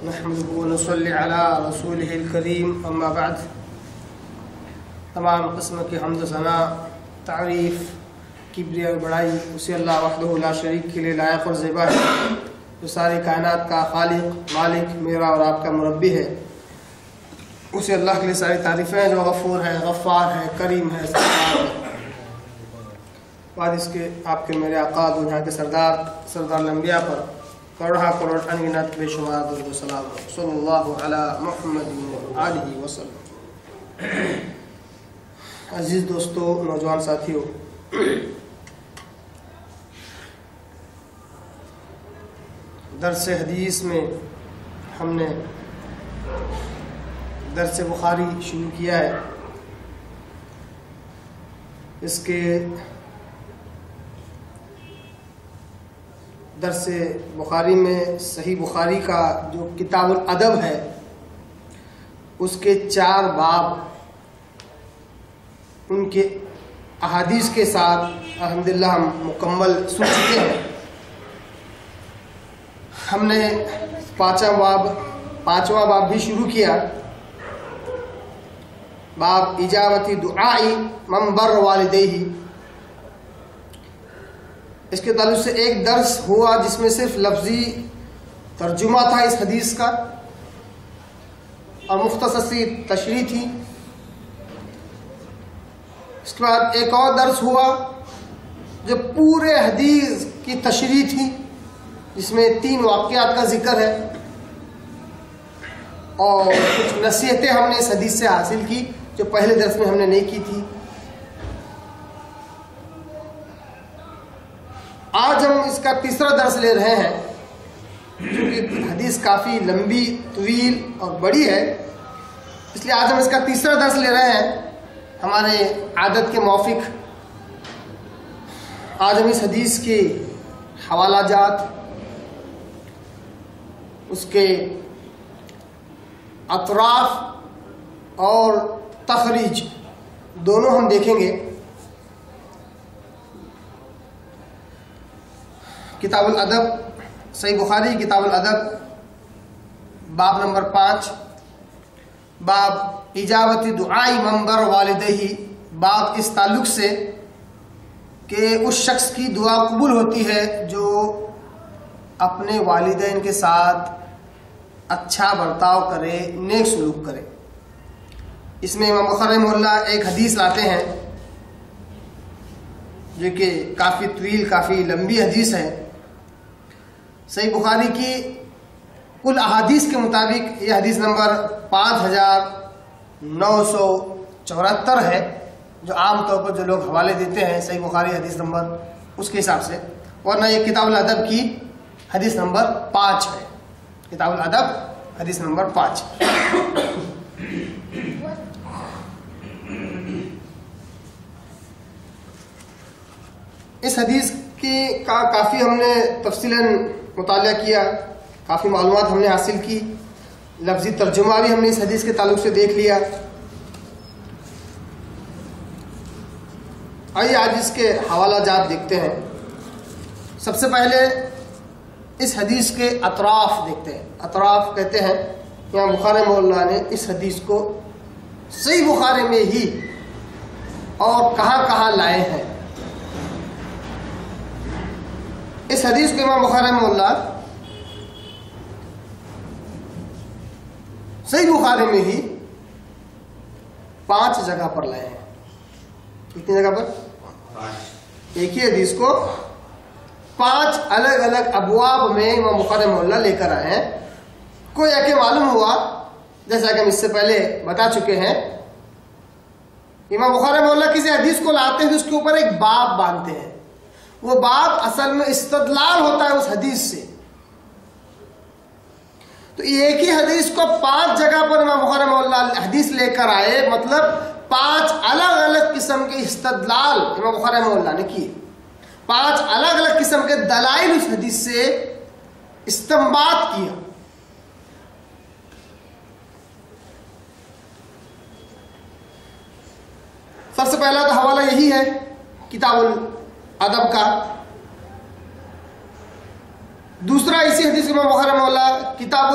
نحمده ونصلي علی رسوله الکریم اما بعد۔ تمام قسم کی حمد و ثنا، تعریف، کبریاء اور بڑائی اسی اللہ وحدہ لا شریک کے لیے لائق اور زیبا ہے، جو ساری کائنات کا خالق، مالک، میرا اور آپ کا مربی ہے۔ اسی اللہ کے لیے ساری تعریفیں ہیں جو غفور ہے، غفار ہے، کریم ہے، ستار ہے۔ بعد اس کے آپ کے میرے آقا دنیا کے سردار الانبیاء پر کروڑہ کروڑ انگنت بے شمار درود و سلام صلی اللہ علی محمد و آلہ وسلم۔ عزیز دوستو، نوجوان ساتھیو، درس حدیث میں ہم نے درس بخاری شروع کیا ہے۔ اس کے درس بخاری میں صحیح بخاری کا جو کتاب الادب ہے، اس کے 4 باب ان کے احادیث کے ساتھ الحمدللہ ہم مکمل سن چکے ہیں۔ ہم نے 5واں باب بھی شروع کیا، باب اجابتی دعائی من بر والدیہ۔ اس کے تعلق سے ایک درس ہوا جس میں صرف لفظی ترجمہ تھا اس حدیث کا اور مختصر سی تشریح تھی۔ اس کے بعد ایک اور درس ہوا جو پورے حدیث کی تشریح تھی، جس میں 3 واقعات کا ذکر ہے اور کچھ نصیحتیں ہم نے اس حدیث سے حاصل کی جو پہلے درس میں ہم نے نہیں کی تھی۔ آج ہم اس کا تیسرا درس لے رہے ہیں، کیونکہ حدیث کافی لمبی، طویل اور بڑی ہے، اس لیے آج ہم اس کا تیسرا درس لے رہے ہیں۔ ہمارے عادت کے موافق آج ہم اس حدیث کے حوالہ جات، اس کے اطراف اور تخریج دونوں ہم دیکھیں گے۔ کتاب الادب، صحیح بخاری کتاب الادب، باب نمبر 5، باب اجابت دعائی من بر والدیہ، باب اس تعلق سے کہ اس شخص کی دعا قبول ہوتی ہے جو اپنے والدین کے ساتھ اچھا برتاؤ کرے، نیک سلوک کرے۔ اس میں امام بخاری رحمہ اللہ ایک حدیث لاتے ہیں جو کہ کافی طویل، کافی لمبی حدیث ہے۔ صحیح بخاری کی کل احادیث کے مطابق یہ حدیث نمبر 5974 ہے، جو عام طور پر جو لوگ حوالے دیتے ہیں صحیح بخاری حدیث نمبر اس کے حساب سے، ورنہ یہ کتاب الادب کی حدیث نمبر 5 ہے۔ کتاب الادب حدیث نمبر 5۔ اس حدیث کا کافی ہم نے تفصیلاً مطالعہ کیا، کافی معلومات ہم نے حاصل کی، لفظی ترجمہ بھی ہم نے اس حدیث کے تعلق سے دیکھ لیا۔ آئیے آج اس کے حوالہ جات دیکھتے ہیں۔ سب سے پہلے اس حدیث کے اطراف دیکھتے ہیں۔ اطراف کہتے ہیں یہاں بخاری رحمہ اللہ نے اس حدیث کو صحیح بخاری میں ہی اور کہاں کہاں لائے ہیں۔ اس حدیث کو امام بخاری رحمہ اللہ صحیح بخاری میں ہی 5 جگہ پر لائے ہیں۔ کتنی جگہ پر؟ ایک ہی حدیث کو 5 الگ الگ ابواب میں امام بخاری رحمہ اللہ لے کر آئے ہیں۔ کوئی کہ معلوم ہوا، جیسا کہ ہم اس سے پہلے بتا چکے ہیں، امام بخاری رحمہ اللہ کسی حدیث کو لاتے ہیں تو اس کے اوپر ایک باب باندھتے ہیں۔ وہ باب اصل میں استدلال ہوتا ہے اس حدیث سے۔ تو ایک ہی حدیث کو 5 جگہ پر امام بخاری رحمہ اللہ حدیث لے کر آئے، مطلب 5 الگ الگ قسم کے استدلال امام بخاری رحمہ اللہ نے کیے، 5 الگ الگ قسم کے دلائل اس حدیث سے استنباط کیا۔ سب سے پہلا تو حوالہ یہی ہے کتاب الادب کا۔ دوسرا اسی حدیث امام بخاری رحمہ اللہ کتاب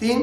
3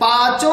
5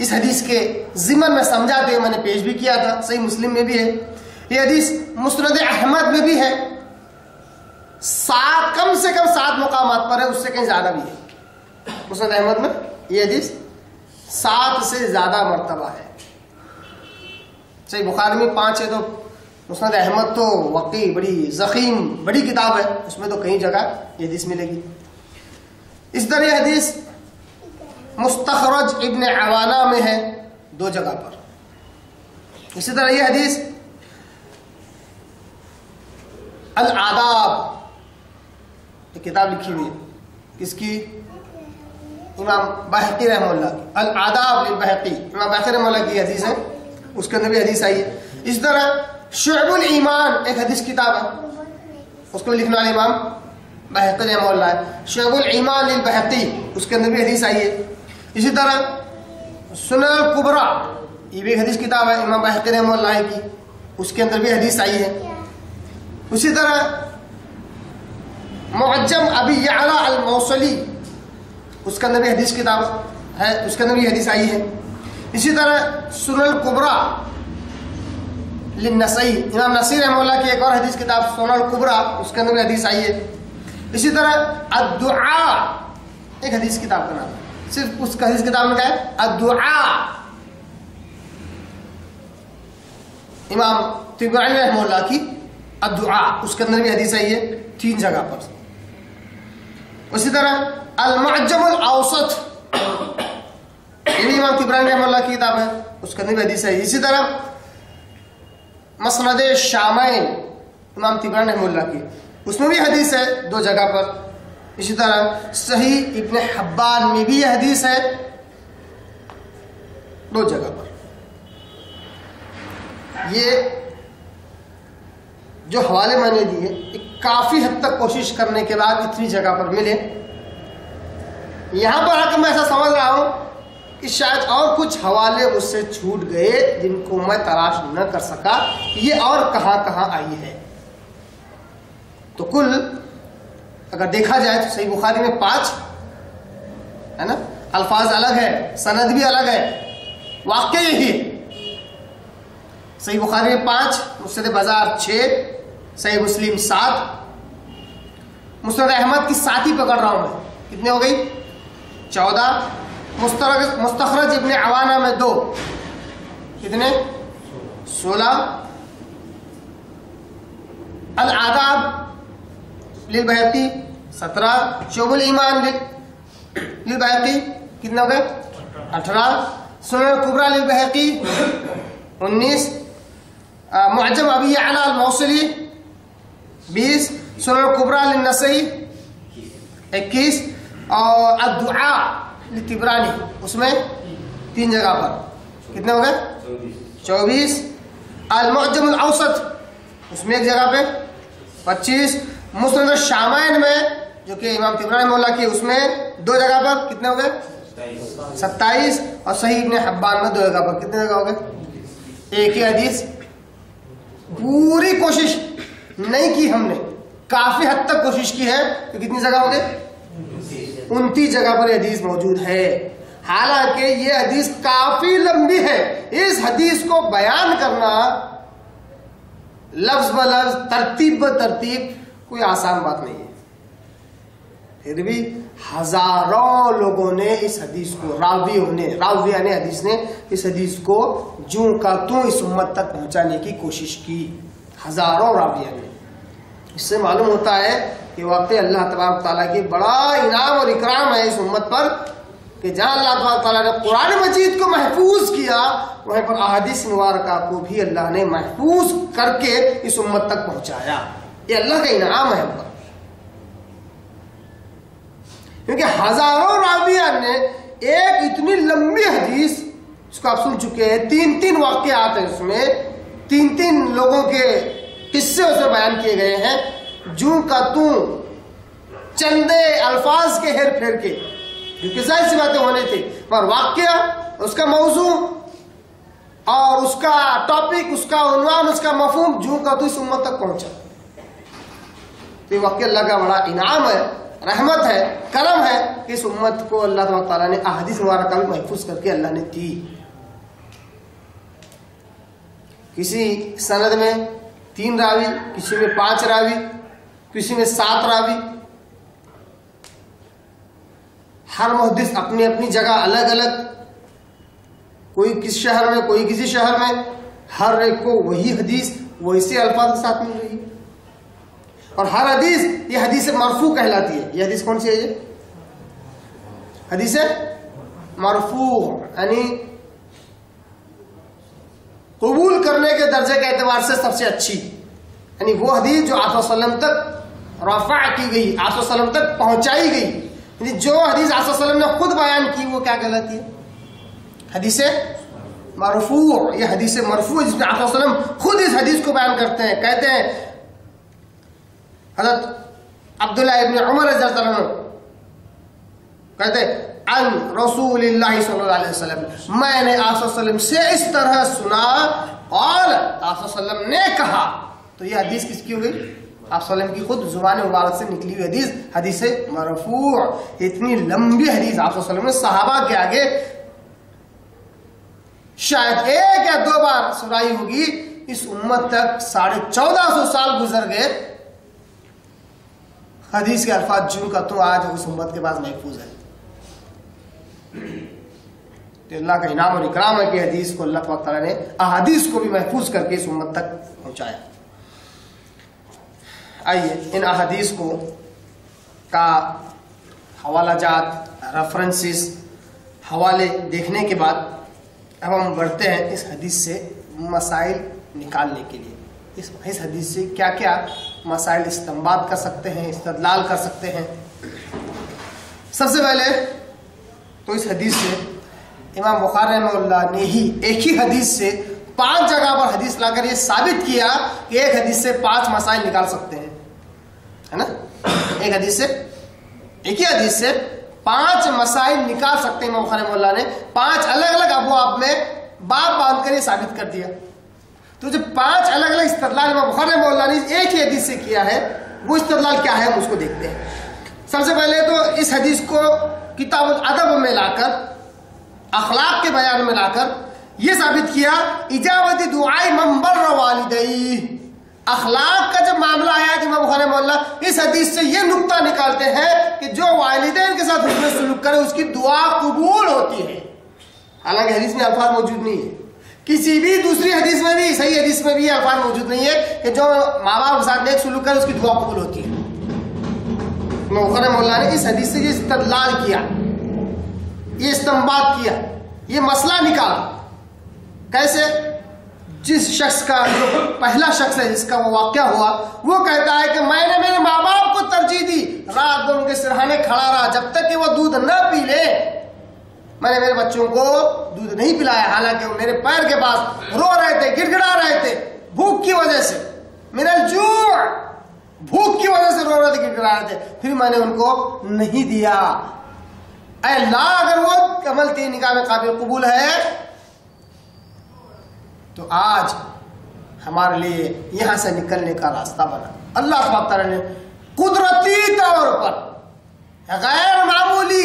اس حدیث کے ضمن میں سمجھاتے ہوئے میں نے پیش بھی کیا تھا، صحیح مسلم میں بھی ہے یہ حدیث، مسند احمد میں بھی ہے، کم سے کم 7 مقامات پر ہے، اس سے کہیں زیادہ بھی ہے۔ مسند احمد میں یہ حدیث 7 سے زیادہ مرتبہ ہے۔ صحیح بخاری میں 5 ہے، تو مسند احمد تو واقعی بڑی ضخیم بڑی کتاب ہے، اس میں تو کئی جگہ یہ حدیث ملے گی۔ اس طرح یہ حدیث مستخرج ابن عوانہ میں ہے 2 جگہ پر۔ اسی طرح یہ حدیث الآداب، یہ کتاب لکھی ہوئی ہے کس کی؟ امام بہقی رحمہ اللہ کی، الآداب للبہقی، امام بہقی رحمہ اللہ کی حدیث ہے، اس کے اندر بھی حدیث آئی ہے۔ اس طرح شعب الایمان ایک حدیث کتاب ہے، اس کو لکھنے والے امام بہقی رحمہ اللہ ہے، شعب الایمان للبہقی، اس کے اندر بھی حدیث آئی ہے۔ اسی طرح سنن الکبریٰ، یہ بھی ایک حدیث کتاب ہے امام بہقی رحمہ اللہ کی، اس کے اندر بھی حدیث آئی ہے۔ اسی طرح معجم ابی یعلا الموصلی، اس کے اندر بھی حدیث کتاب ہے، اس کے اندر بھی حدیث آئی ہے۔ اسی طرح سنن الکبریٰ للنسائی، امام نسائی رحمہ اللہ کی ایک اور حدیث کتاب سنن الکبریٰ، اس کے اندر بھی حدیث آئی ہے۔ اسی طرح الدعاء ایک حدیث کتاب کا نام ہے، صرف اس کا حدیث کتاب میں کیا ہے؟ الدعاء، امام طبرانی رحمہ اللہ کی الدعاء، اس کے اندر بھی حدیث آئی ہے 3 جگہ پر۔ اسی طرح المعجم الاوسط، یہ بھی امام طبرانی رحمہ اللہ کی کتاب ہے، اس کے اندر بھی حدیث ہے۔ اسی طرح مسند شامین، امام طبرانی رحمہ اللہ کی، اس میں بھی حدیث ہے 2 جگہ پر۔ اسی طرح صحیح ابن حبان میں بھی یہ حدیث ہے 2 جگہ پر۔ یہ جو حوالے میں نے دیے کافی حد تک کوشش کرنے کے بعد اتنی جگہ پر ملے۔ یہاں پر آ کے میں ایسا سمجھ رہا ہوں کہ شاید اور کچھ حوالے مجھ سے چھوٹ گئے جن کو میں تلاش نہ کر سکا، یہ اور کہاں کہاں آئی ہے۔ تو کل اگر دیکھا جائے تو صحیح بخاری میں 5 ہے نا، الفاظ الگ ہے، سند بھی الگ ہے، واقع یہی ہے۔ صحیح بخاری میں 5، مسند بازار 6، صحیح مسلم 7، مسند احمد کی 7 ہی پکڑ رہا ہوں میں، کتنے ہو گئی؟ 14۔ مستخرج ابن عوانہ میں 2، کتنے؟ 16۔ الآداب للبہقی 17، شعب الایمان للبہقی کتنے ہو گئے؟ 18۔ سنن الکبریٰ للبہقی 19، معجم ابی یعلا الموصلی 20، سنن الکبریٰ للنسائی 21، اور الدعاء للطبرانی اس میں 3 جگہ پر کتنے ہو گئے؟ 24۔ المعجم الاوسط اس میں 1 جگہ پہ 25۔ مسند الشامین میں جو کہ امام طبرانی رحمہ اللہ کی، اس میں 2 جگہ پر کتنے ہو گئے؟ 27۔ اور صحیح ابن حبان میں 2 جگہ پر کتنے جگہ ہو گئے؟ ایک ہی حدیث۔ پوری کوشش نہیں کی ہم نے، کافی حد تک کوشش کی ہے کہ کتنی جگہ ہو گئے؟ 29 جگہ پر یہ حدیث موجود ہے۔ حالانکہ یہ حدیث کافی لمبی ہے، اس حدیث کو بیان کرنا لفظ بلفظ ترتیب بترتیب کوئی آسان بات نہیں ہے۔ پھر بھی ہزاروں لوگوں نے اس حدیث کو، راویان حدیث نے اس حدیث کو جوں کا توں اس امت تک پہنچانے کی کوشش کی، ہزاروں راویان نے۔ اس سے معلوم ہوتا ہے کہ واقعی اللہ تبارک تعالیٰ کی بڑا انعام اور اکرام ہے اس امت پر کہ جہاں اللہ تبارک تعالیٰ نے قرآن مجید کو محفوظ کیا، وہیں پر احادیث مبارکہ کو بھی اللہ نے محفوظ کر کے اس امت تک پہنچایا۔ یہ اللہ کا انعام ہے ہم پر، کیونکہ ہزاروں راویان نے ایک اتنی لمبی حدیث، اس کو آپ سن چکے ہیں، 3 واقعات ہیں اس میں، 3 لوگوں کے قصے اس میں بیان کیے گئے ہیں، جوں کا توں چندے الفاظ کے ہیر پھیر کے، جو کہ ظاہر سی باتیں ہونے تھے، پر واقعہ، اس کا موضوع اور اس کا ٹاپک، اس کا عنوان، اس کا مفہوم جوں کا تو اس امت تک پہنچا۔ تو یہ واقعہ اللہ کا بڑا انعام ہے رحمت ہے، کرم ہے کہ اس امت کو اللہ تبارک تعالیٰ نے احادیث مبارکہ بھی محفوظ کر کے اللہ نے دی. کسی سند میں 3 راوی، کسی میں 5 راوی، کسی میں 7 راوی. ہر محدث اپنی اپنی جگہ الگ الگ، کوئی کس شہر میں، کوئی کسی شہر میں، ہر ایک کو وہی حدیث ویسے الفاظ کے ساتھ مل رہی ہے. اور ہر حدیث یہ حدیث مرفوع کہلاتی ہے. یہ حدیث کون سی ہے؟ یہ حدیث مرفوع، یعنی قبول کرنے کے درجے کے اعتبار سے سب سے اچھی، یعنی وہ حدیث جو آپ صلی اللہ علیہ وسلم تک رفع کی گئی، آپ صلی اللہ علیہ وسلم تک پہنچائی گئی. یعنی جو حدیث آپ صلی اللہ علیہ وسلم نے خود بیان کی وہ کیا کہلاتی ہے؟ حدیث مرفوع. یہ حدیث مرفوع جس میں آپ صلی اللہ علیہ وسلم خود اس حدیث کو بیان کرتے ہیں. کہتے ہیں حضرت عبداللہ ابن عمر رضی اللہ عنہ کہتے ہیں عن رسول اللہ صلی اللہ علیہ وسلم، میں نے آپ صلی اللہ علیہ وسلم سے اس طرح سنا، قال آپ صلی اللہ علیہ وسلم نے کہا. تو یہ حدیث کس کی ہوئی؟ آپ صلی اللہ علیہ وسلم کی خود زبان مبارک سے نکلی ہوئی حدیث، حدیث مرفوع. اتنی لمبی حدیث آپ صلی اللہ علیہ وسلم نے صحابہ کے آگے شاید 1 یا 2 بار سنائی ہوگی. اس امت تک 1450 سال گزر گئے، حدیث کے الفاظ جن کا تو آج اس امت کے پاس محفوظ ہے. تو اللہ کا انعام اور اکرام ہے کہ حدیث کو اللہ تبارک تعالیٰ نے احادیث کو بھی محفوظ کر کے اس امت تک پہنچایا. آئیے ان احادیث کو کا حوالہ جات، ریفرنسز، حوالے دیکھنے کے بعد اب ہم بڑھتے ہیں اس حدیث سے مسائل نکالنے کے لیے. اس حدیث سے کیا کیا مسائل استنباط کر سکتے ہیں، استدلال کر سکتے ہیں. سب سے پہلے تو اس حدیث سے امام بخاری رحمہ اللہ نے ہی ایک ہی حدیث سے 5 جگہ پر حدیث لا کر یہ ثابت کیا کہ ایک حدیث سے 5 مسائل نکال سکتے ہیں، ہے نا. ایک ہی حدیث سے 5 مسائل نکال سکتے ہیں. امام بخاری رحمہ اللہ نے 5 الگ الگ ابواب میں باب باندھ کر یہ ثابت کر دیا. تو جو 5 الگ الگ استدلال امام بخاری رحمہ اللہ نے ایک ہی حدیث سے کیا ہے، وہ استدلال کیا ہے ہم اس کو دیکھتے ہیں. سب سے پہلے تو اس حدیث کو کتاب الادب میں لا کر، اخلاق کے بیان میں لا کر یہ ثابت کیا اجابت دعائے من بر والدیہ. اخلاق کا جب معاملہ آیا کہ امام بخاری رحمہ اللہ اس حدیث سے یہ نقطہ نکالتے ہیں کہ جو والدین کے ساتھ حسن سلوک کرے اس کی دعا قبول ہوتی ہے. حالانکہ حدیث میں الفاظ موجود نہیں ہے، کسی بھی دوسری حدیث میں بھی، صحیح حدیث میں بھی یہ الفاظ موجود نہیں ہے کہ جو ماں باپ کے ساتھ نیک سلوک کرے اس کی دعا قبول ہوتی ہے. امام بخاری رحمہ اللہ نے اس حدیث سے یہ استدلال کیا، یہ استنباط کیا، یہ مسئلہ نکالا. کیسے؟ جس شخص کا جو پہلا شخص ہے جس کا وہ واقعہ ہوا، وہ کہتا ہے کہ میں نے میرے ماں باپ کو ترجیح دی، رات بھر ان کے سرہانے کھڑا رہا جب تک کہ وہ دودھ نہ پی لے. میں نے میرے بچوں کو دودھ نہیں پلایا، حالانکہ وہ میرے پیر کے پاس رو رہے تھے، گڑ گڑا رہے تھے بھوک کی وجہ سے، من الجوع، بھوک کی وجہ سے رو رہے تھے، گڑ گڑا رہے تھے. پھر میں نے ان کو نہیں دیا. اے اللہ، اگر وہ عمل تیری نگاہ میں قابل قبول ہے تو آج ہمارے لیے یہاں سے نکلنے کا راستہ بنا. اللہ تبارک تعالیٰ نے قدرتی طور پر غیر معمولی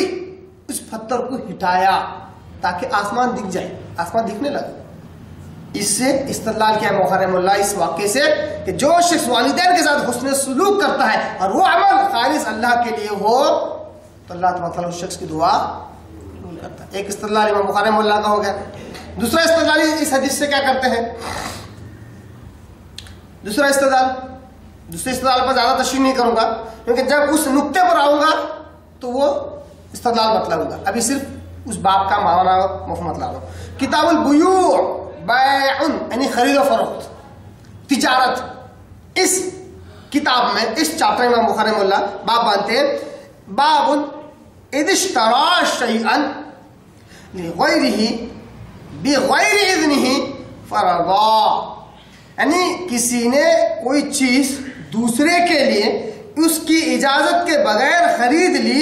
اس پتھر کو ہٹایا تاکہ آسمان دکھ جائے، آسمان دکھنے لگا. اس سے استدلال کیا بخاری رحمہ اللہ اس واقعے سے کہ جو شخص والدین کے ساتھ حسن سلوک کرتا ہے اور وہ عمل خالص اللہ کے لیے ہو تو اللہ تبارک تعالیٰ اس شخص کی دعا قبول کرتا ہے. ایک استدلال امام بخاری رحمہ اللہ کا ہو گیا. دوسرا استدلال اس حدیث سے کیا کرتے ہیں؟ دوسرے استدلال پر زیادہ تشریح نہیں کروں گا کیونکہ جب اس نقطے پر آؤں گا تو وہ استدلال بتلاؤں گا. ابھی صرف اس باب کا معنی مفہوم بتلا رہا ہوں. کتاب البیوع، بیع یعنی خرید و فروخت، تجارت. اس کتاب میں اس چیپٹر میں بخاری رحمہ اللہ باب باندھتے ہیں باب اذا اشترى شيئا لغيره بغیر اذنہ فرضا. یعنی کسی نے کوئی چیز دوسرے کے لیے اس کی اجازت کے بغیر خرید لی،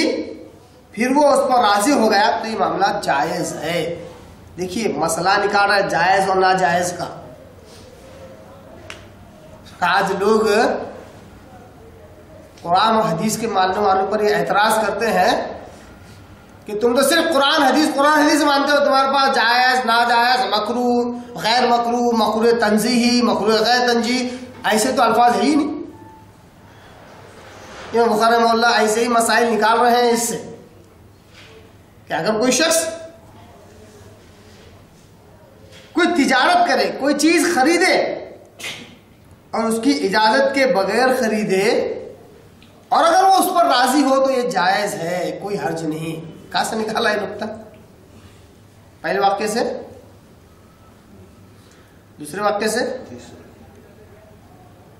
پھر وہ اس پر راضی ہو گیا تو یہ معاملہ جائز ہے. دیکھیے مسئلہ نکال رہا ہے جائز اور ناجائز کا. آج لوگ قرآن و حدیث کے ماننے والوں پر یہ اعتراض کرتے ہیں کہ تم تو صرف قرآن حدیث مانتے ہو، تمہارے پاس جائز ناجائز مکروہ غیر مکروہ مکروہ تنزیہی مکروہ غیر تنزیہی ایسے تو الفاظ ہے ہی نہیں۔ امام بخاری رحمہ اللہ ایسے ہی مسائل نکال رہے ہیں اس سے کہ اگر کوئی شخص کوئی تجارت کرے، کوئی چیز خریدے اور اس کی اجازت کے بغیر خریدے اور اگر وہ اس پر راضی ہو تو یہ جائز ہے، کوئی حرج نہیں۔ کہاں سے نکالا یہ نقطہ؟ پہلے واقعے سے، دوسرے واقعے سے،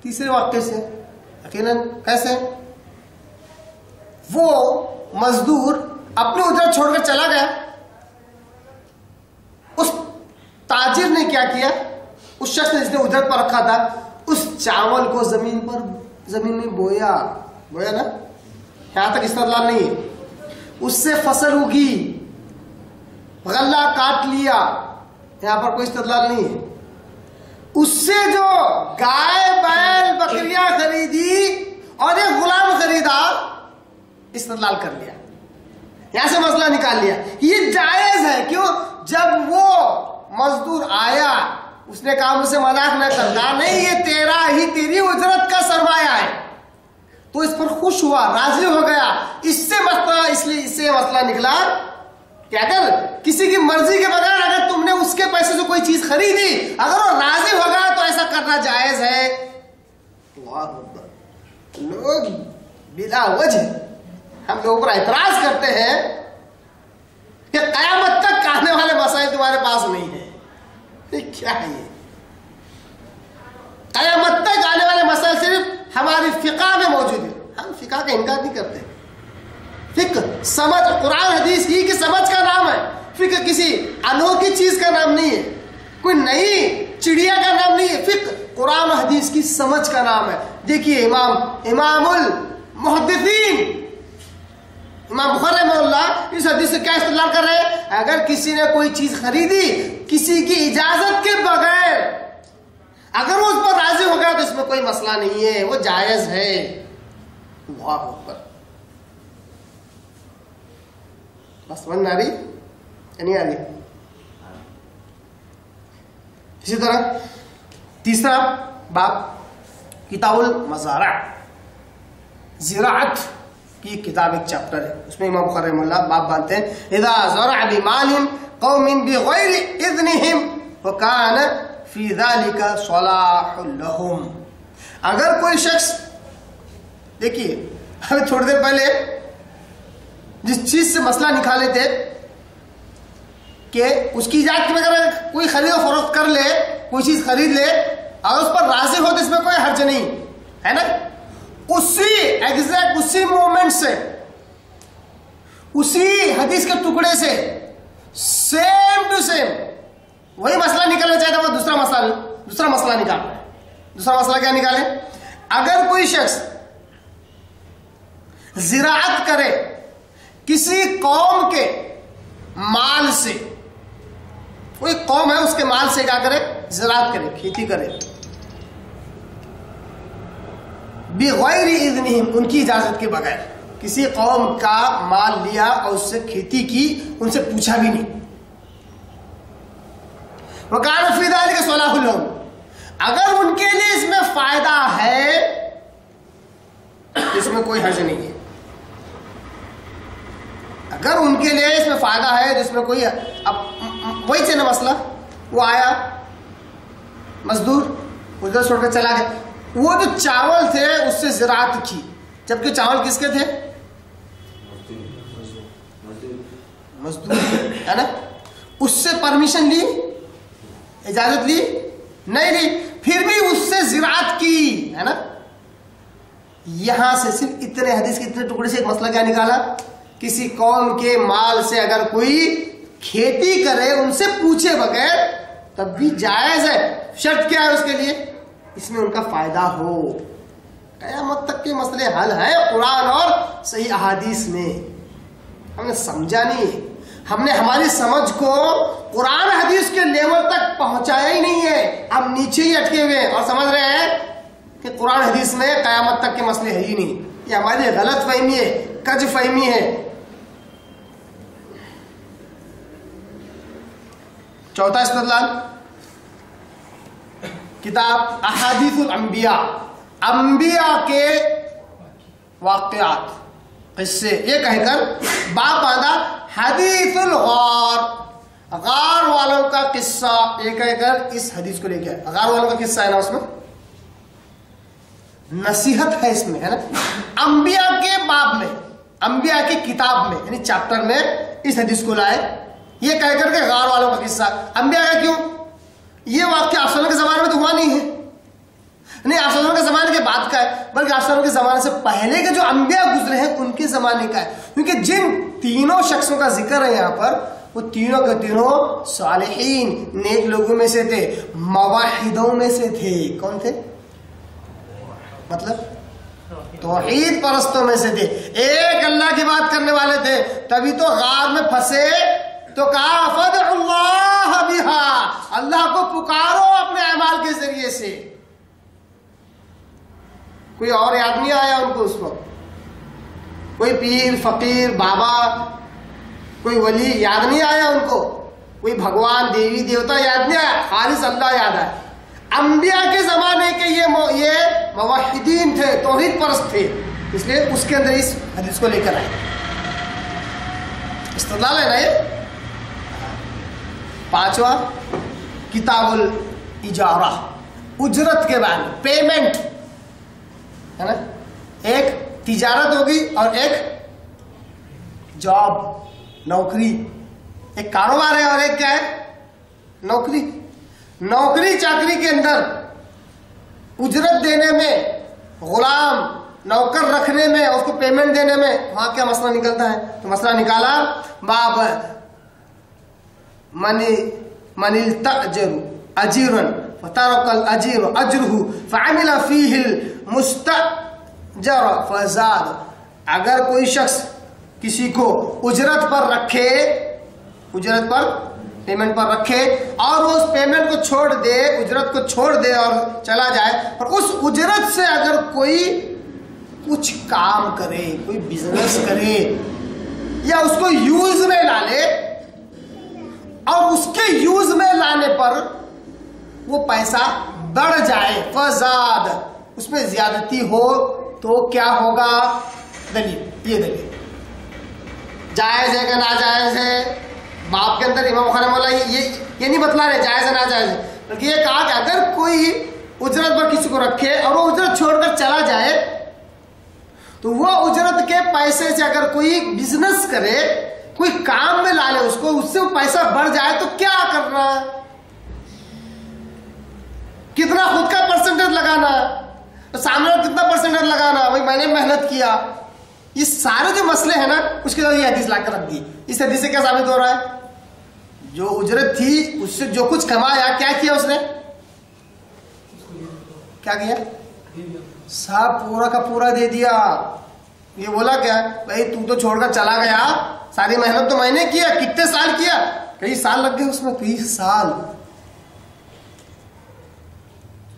تیسرے واقعے سے۔ یقیناً کیسے؟ وہ مزدور اپنی اجرت چھوڑ کر چلا گیا، اس تاجر نے کیا کیا، اس شخص نے جس نے اجرت پر رکھا تھا اس چاول کو زمین میں بویا نا، یہاں تک استدلال نہیں ہے۔ اس سے فصل اگی، غلہ کاٹ لیا، یہاں پر کوئی استدلال نہیں ہے۔ اس سے جو گائے بیل بکریاں خریدی اور ایک غلام خریدا، استدلال کر لیا، یہاں سے مسئلہ نکال لیا، یہ جائز ہے۔ کیوں؟ جب وہ مزدور آیا اس نے کہا مجھ سے مذاق نہ کرنا، نہیں یہ تیری اجرت کا سرمایہ ہے، تو اس پر خوش ہوا، راضی ہو گیا۔ اس سے مسئلہ نکلا کہ اگر کسی کی مرضی کے بغیر اگر تم نے اس کے پیسے سے کوئی چیز خریدی، اگر وہ راضی ہوگا تو ایسا کرنا جائز ہے۔ لوگ بلا وجہ ہم لوگوں پر اعتراض کرتے ہیں کہ قیامت تک آنے والے مسائل تمہارے پاس نہیں ہیں۔ کیا ہے یہ؟ قیامت تک آنے والے مسائل صرف ہماری فقہ میں موجود ہے، ہم فقہ کا انکار نہیں کرتے۔ فقہ سمجھ، قرآن حدیث کی سمجھ کا نام ہے۔ فقہ کسی انوکھی چیز کا نام نہیں ہے، کوئی نئی چڑیا کا نام نہیں ہے۔ فقہ قرآن و حدیث کی سمجھ کا نام ہے۔ دیکھیے امام المحدثین امام بخاری رحمہ اللہ اس حدیث سے کیا استدلال کر رہے ہیں؟ اگر کسی نے کوئی چیز خریدی کسی کی اجازت کے بغیر، اگر وہ اس پر راضی ہو گیا تو اس میں کوئی مسئلہ نہیں ہے، وہ جائز ہے۔ اللہ اکبر۔ بس سمجھ میں آ رہی یا نہیں آ رہی؟ اسی طرح تیسرا باب کتاب المزارع، زراعت کی کتاب ایک چیپٹر ہے، اس میں امام بخاری رحمہ اللہ باب باندھتے ہیں اذا زرع بمال قوم بغیر اذنهم وكان فی ذلك صلاح لهم۔ اگر کوئی شخص، دیکھیے ابھی تھوڑی دیر پہلے جس چیز سے مسئلہ نکالے تھے کہ اس کی اجازت کے بغیر کوئی خرید و فروخت کر لے، کوئی چیز خرید لے اور اس پر راضی ہو تو اس میں کوئی حرج نہیں ہے نا، اسی مومنٹ سے، اسی حدیث کے ٹکڑے سے سیم ٹو سیم وہی مسئلہ نکالنا چاہتا ہے، وہ دوسرا مسئلہ نکالنا ہے۔ دوسرا مسئلہ کیا نکالے؟ اگر کوئی شخص زراعت کرے کسی قوم کے مال سے، کوئی قوم ہے اس کے مال سے کیا کرے؟ زراعت کرے، کھیتی کرے، بغیر اذنہم، ان کی اجازت کے بغیر، کسی قوم کا مال لیا اور اس سے کھیتی کی، ان سے پوچھا بھی نہیں، وَكَانَ فِي ذَلِكَ صَلَاحٌ لَهُمْ، اگر ان کے لیے اس میں فائدہ ہے اس میں کوئی حرج نہیں ہے۔ اگر ان کے لیے اس میں فائدہ ہے جس میں کوئی، اب وہی سے نا مسئلہ، وہ آیا مزدور ادھر چھوڑ کر چلا گیا، وہ جو چاول تھے اس سے زراعت کی، جبکہ چاول کس کے تھے؟ مزدور ہے نا، اس سے پرمیشن لی، اجازت لی نہیں لی، پھر بھی اس سے زراعت کی ہے نا۔ یہاں سے صرف اتنے حدیث کے اتنے ٹکڑے سے ایک مسئلہ کیا نکالا؟ کسی قوم کے مال سے اگر کوئی کھیتی کرے ان سے پوچھے بغیر تب بھی جائز ہے، شرط کیا ہے اس کے لیے؟ اس میں ان کا فائدہ ہو۔ قیامت تک کے مسئلے حل ہیں قرآن اور صحیح احادیث میں، ہم نے سمجھا نہیں، ہم نے ہماری سمجھ کو قرآن حدیث کے لیول تک پہنچایا ہی نہیں ہے، ہم نیچے ہی اٹکے ہوئے ہیں اور سمجھ رہے ہیں کہ قرآن حدیث میں قیامت تک کے مسئلے ہے ہی نہیں۔ یہ ہماری غلط فہمی ہے، کج فہمی ہے۔ چوتھا استدلال، کتاب احادیث الانبیاء، انبیاء کے واقعات، قصے، یہ کہہ کر باب باندھا حدیث الغار، غار والوں کا قصہ، یہ کہہ کر اس حدیث کو لے کے آئے۔ غار والوں کا قصہ ہے نا، اس میں نصیحت ہے، اس میں ہے نا، انبیاء کے باب میں، انبیاء کی کتاب میں یعنی چیپٹر میں اس حدیث کو لائے، یہ کہہ کر کے غار والوں کا قصہ۔ انبیاء کا کیوں؟ یہ واقعہ افسانوں کے زمانے میں تو ہوا نہیں ہے، نہیں افسانوں کے زمانے کے بعد کا ہے، بلکہ افسانوں کے زمانے سے پہلے کے جو انبیاء گزرے ہیں ان کے زمانے کا ہے، کیونکہ جن تینوں شخصوں کا ذکر ہے یہاں پر وہ تینوں کے تینوں صالحین نیک لوگوں میں سے تھے، موحدوں میں سے تھے۔ کون تھے؟ مطلب توحید پرستوں میں سے تھے، ایک اللہ کی بات کرنے والے تھے، تبھی تو غار میں پھنسے تو کہا فدع اللہ بہا، اللہ کو پکارو اپنے اعمال کے ذریعے سے۔ کوئی اور یاد نہیں آیا ان کو اس وقت، کوئی پیر فقیر بابا کوئی ولی یاد نہیں آیا ان کو، کوئی بھگوان دیوی دیوتا یاد نہیں آیا، خالص اللہ یاد آیا۔ انبیاء کے زمانے کے یہ موحدین تھے، توحید پرست تھے، اس لیے اس کے اندر اس حدیث کو لے کر آئے۔ استدلال ہے نا یہ۔ پانچواں، کتاب الاجارہ، اجرت کے بارے میں، پیمنٹ ہے نا، ایک تجارت ہوگی اور ایک جاب، نوکری، ایک کاروبار ہے اور ایک کیا ہے؟ نوکری۔ نوکری چاکری کے اندر اجرت دینے میں، غلام نوکر رکھنے میں، اس کو پیمنٹ دینے میں وہاں کیا مسئلہ نکلتا ہے؟ تو مسئلہ نکالا باب من التأجر اجیرا فترک الاجیر اجرہ فعمل فیہ المستأجر فزاد، اگر کوئی شخص کسی کو اجرت پر رکھے، اجرت پر پیمنٹ پر رکھے اور وہ اس پیمنٹ کو چھوڑ دے، اجرت کو چھوڑ دے اور چلا جائے، اور اس اجرت سے اگر کوئی کچھ کام کرے، کوئی بزنس کرے یا اس کو یوز میں لا لے، اور اس کے یوز میں لانے پر وہ پیسہ بڑھ جائے، فزاد، اس میں زیادتی ہو تو کیا ہوگا؟ دلیل، یہ دلیل جائز ہے کہ ناجائز ہے؟ باپ کے اندر امام بخاری مولا یہ نہیں بتلا رہے جائز ہے ناجائز ہے، بلکہ یہ کہا کہ اگر کوئی اجرت پر کسی کو رکھے اور وہ اجرت چھوڑ کر چلا جائے تو وہ اجرت کے پیسے سے اگر کوئی بزنس کرے، کوئی کام میں لا لے اس کو، اس سے وہ پیسہ بڑھ جائے تو کیا کرنا؟ کتنا خود کا پرسنٹیج لگانا، سامنے کتنا پرسنٹیج لگانا، بھائی میں نے محنت کیا، یہ سارے جو مسئلے ہیں نا اس کے بعد یہ حدیث لا کر رکھ دی۔ اس حدیث سے کیا ثابت ہو رہا ہے؟ جو اجرت تھی اس سے جو کچھ کمایا، کیا کیا اس نے؟ کیا کیا؟ سب پورا کا پورا دے دیا۔ یہ بولا کیا بھائی تو چھوڑ کر چلا گیا، ساری محنت تو میں نے کیا، کتنے سال کیا؟ کئی سال لگ گئے اس میں، کئی سال،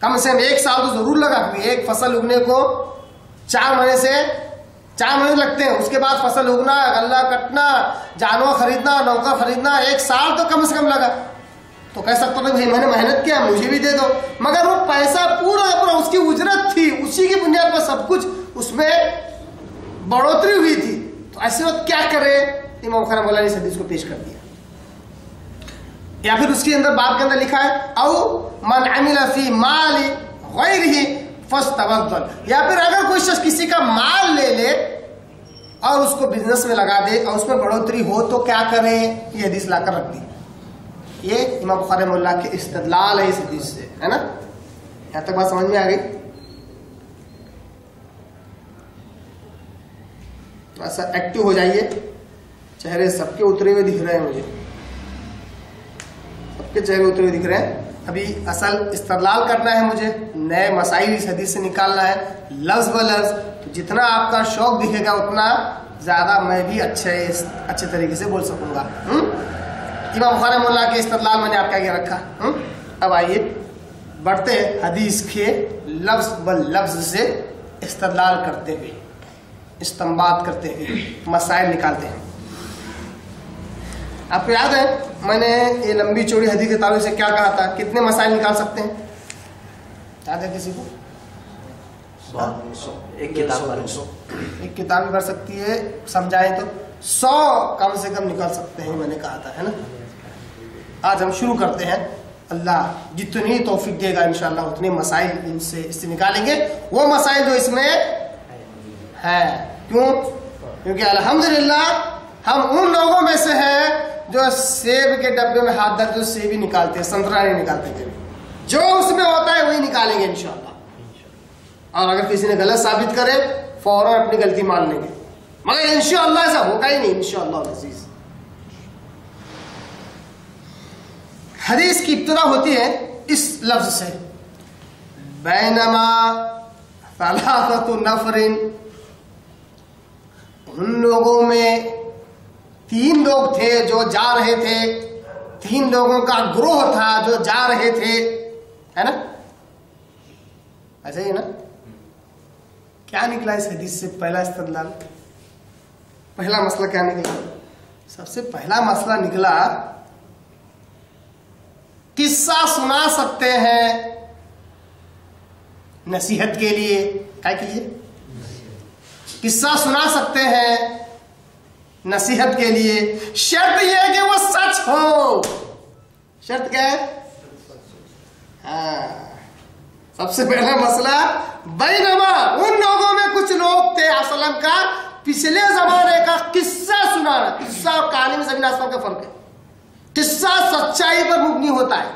کم سے کم 1 سال تو ضرور لگا، ایک فصل اگنے کو 4 مہینے لگتے ہیں، اس کے بعد فصل اگنا، غلہ کٹنا، جانور خریدنا، نوکر خریدنا، 1 سال تو کم سے کم لگا۔ تو کہہ سکتا ہوں بھائی میں نے محنت کیا، مجھے بھی دے دو، مگر وہ پیسہ پورا اس کی اجرت تھی، اسی کی بنیاد پر سب کچھ اس میں بڑھوتری ہوئی تھی، تو ایسے وقت کیا کرے؟ امام بخاری مولا نے اس حدیث کو پیش کر دیا۔ یا پھر اس کے اندر باب کے اندر لکھا ہے او من عمل فی مال غیرہ فاستبدل، یا پھر اگر کوئی شخص کسی کا مال لے لے اور اس کو بزنس میں لگا دے اور اس میں بڑھوتری ہو تو کیا کرے؟ یہ حدیث لا کر رکھ دی۔ یہ امام بخاری مولا کے استدلال ہے اس حدیث سے، ہے نا؟ یہاں تک بات سمجھ میں آ گئی؟ ایسا ایکٹیو ہو جائیے، چہرے سب کے اترے ہوئے دکھ رہے ہیں، مجھے سب کے چہرے اترے ہوئے دکھ رہے ہیں۔ ابھی اصل استدلال کرنا ہے مجھے، نئے مسائل اس حدیث سے نکالنا ہے لفظ بلفظ، تو جتنا آپ کا شوق دکھے گا اتنا زیادہ میں بھی اچھے طریقے سے بول سکوں گا۔ امام بخاری مولا کے استدلال میں نے آپ کا یہ رکھا۔ اب آئیے بڑھتے ہیں حدیث کے لفظ بل لفظ سے استدلال کرتے ہوئے۔ استنباط کرتے ہیں، مسائل نکالتے ہیں. آپ کو یاد ہے میں نے یہ لمبی چوڑی حدیث کے تعلق سے کیا کہا تھا؟ کتنے مسائل نکال سکتے ہیں؟ یاد ہے کسی کو؟ ایک کتاب بھی کر سکتی ہے، سمجھائیں تو 100 کم سے کم نکال سکتے ہیں، میں نے کہا تھا، ہے نا. آج ہم شروع کرتے ہیں. اللہ جتنی توفیق دے گا انشاءاللہ اتنے مسائل ان سے نکالیں گے، وہ مسائل جو اس میں ہیں. کیونکہ الحمدللہ ہم ان لوگوں میں سے ہیں جو سیب کے ڈبے میں ہاتھ ڈال جو سیب ہی نکالتے ہیں، سنترا نہیں نکالتے تھے. جو اس میں ہوتا ہے وہی نکالیں گے انشاءاللہ. اور اگر کسی نے غلط ثابت کرے فوراً اپنی غلطی مان لیں گے، مگر انشاءاللہ ایسا ہوگا ہی نہیں انشاءاللہ العزیز. حدیث کی ابتدا ہوتی ہے اس لفظ سے، بینما ثلاثۃ نفر، ان لوگوں میں 3 لوگ تھے جو جا رہے تھے، 3 لوگوں کا گروہ تھا جو جا رہے تھے، ہے نا؟ ایسا ہی ہے نا؟ کیا نکلا اس حدیث سے؟ پہلا استدلال، پہلا مسئلہ کیا نکلا؟ سب سے پہلا مسئلہ نکلا قصہ سنا سکتے ہیں نصیحت کے لیے. کیا کیجیے؟ قصہ سنا سکتے ہیں نصیحت کے لیے، شرط یہ ہے کہ وہ سچ ہو. شرط کیا ہے؟ ہاں، سب سے پہلا مسئلہ بینما، ان لوگوں میں کچھ لوگ تھے وسلم کا پچھلے زمانے کا قصہ سنانا. قصہ اور کہانی میں زمین آسمان کا فرق ہے. قصہ سچائی پر مبنی ہوتا ہے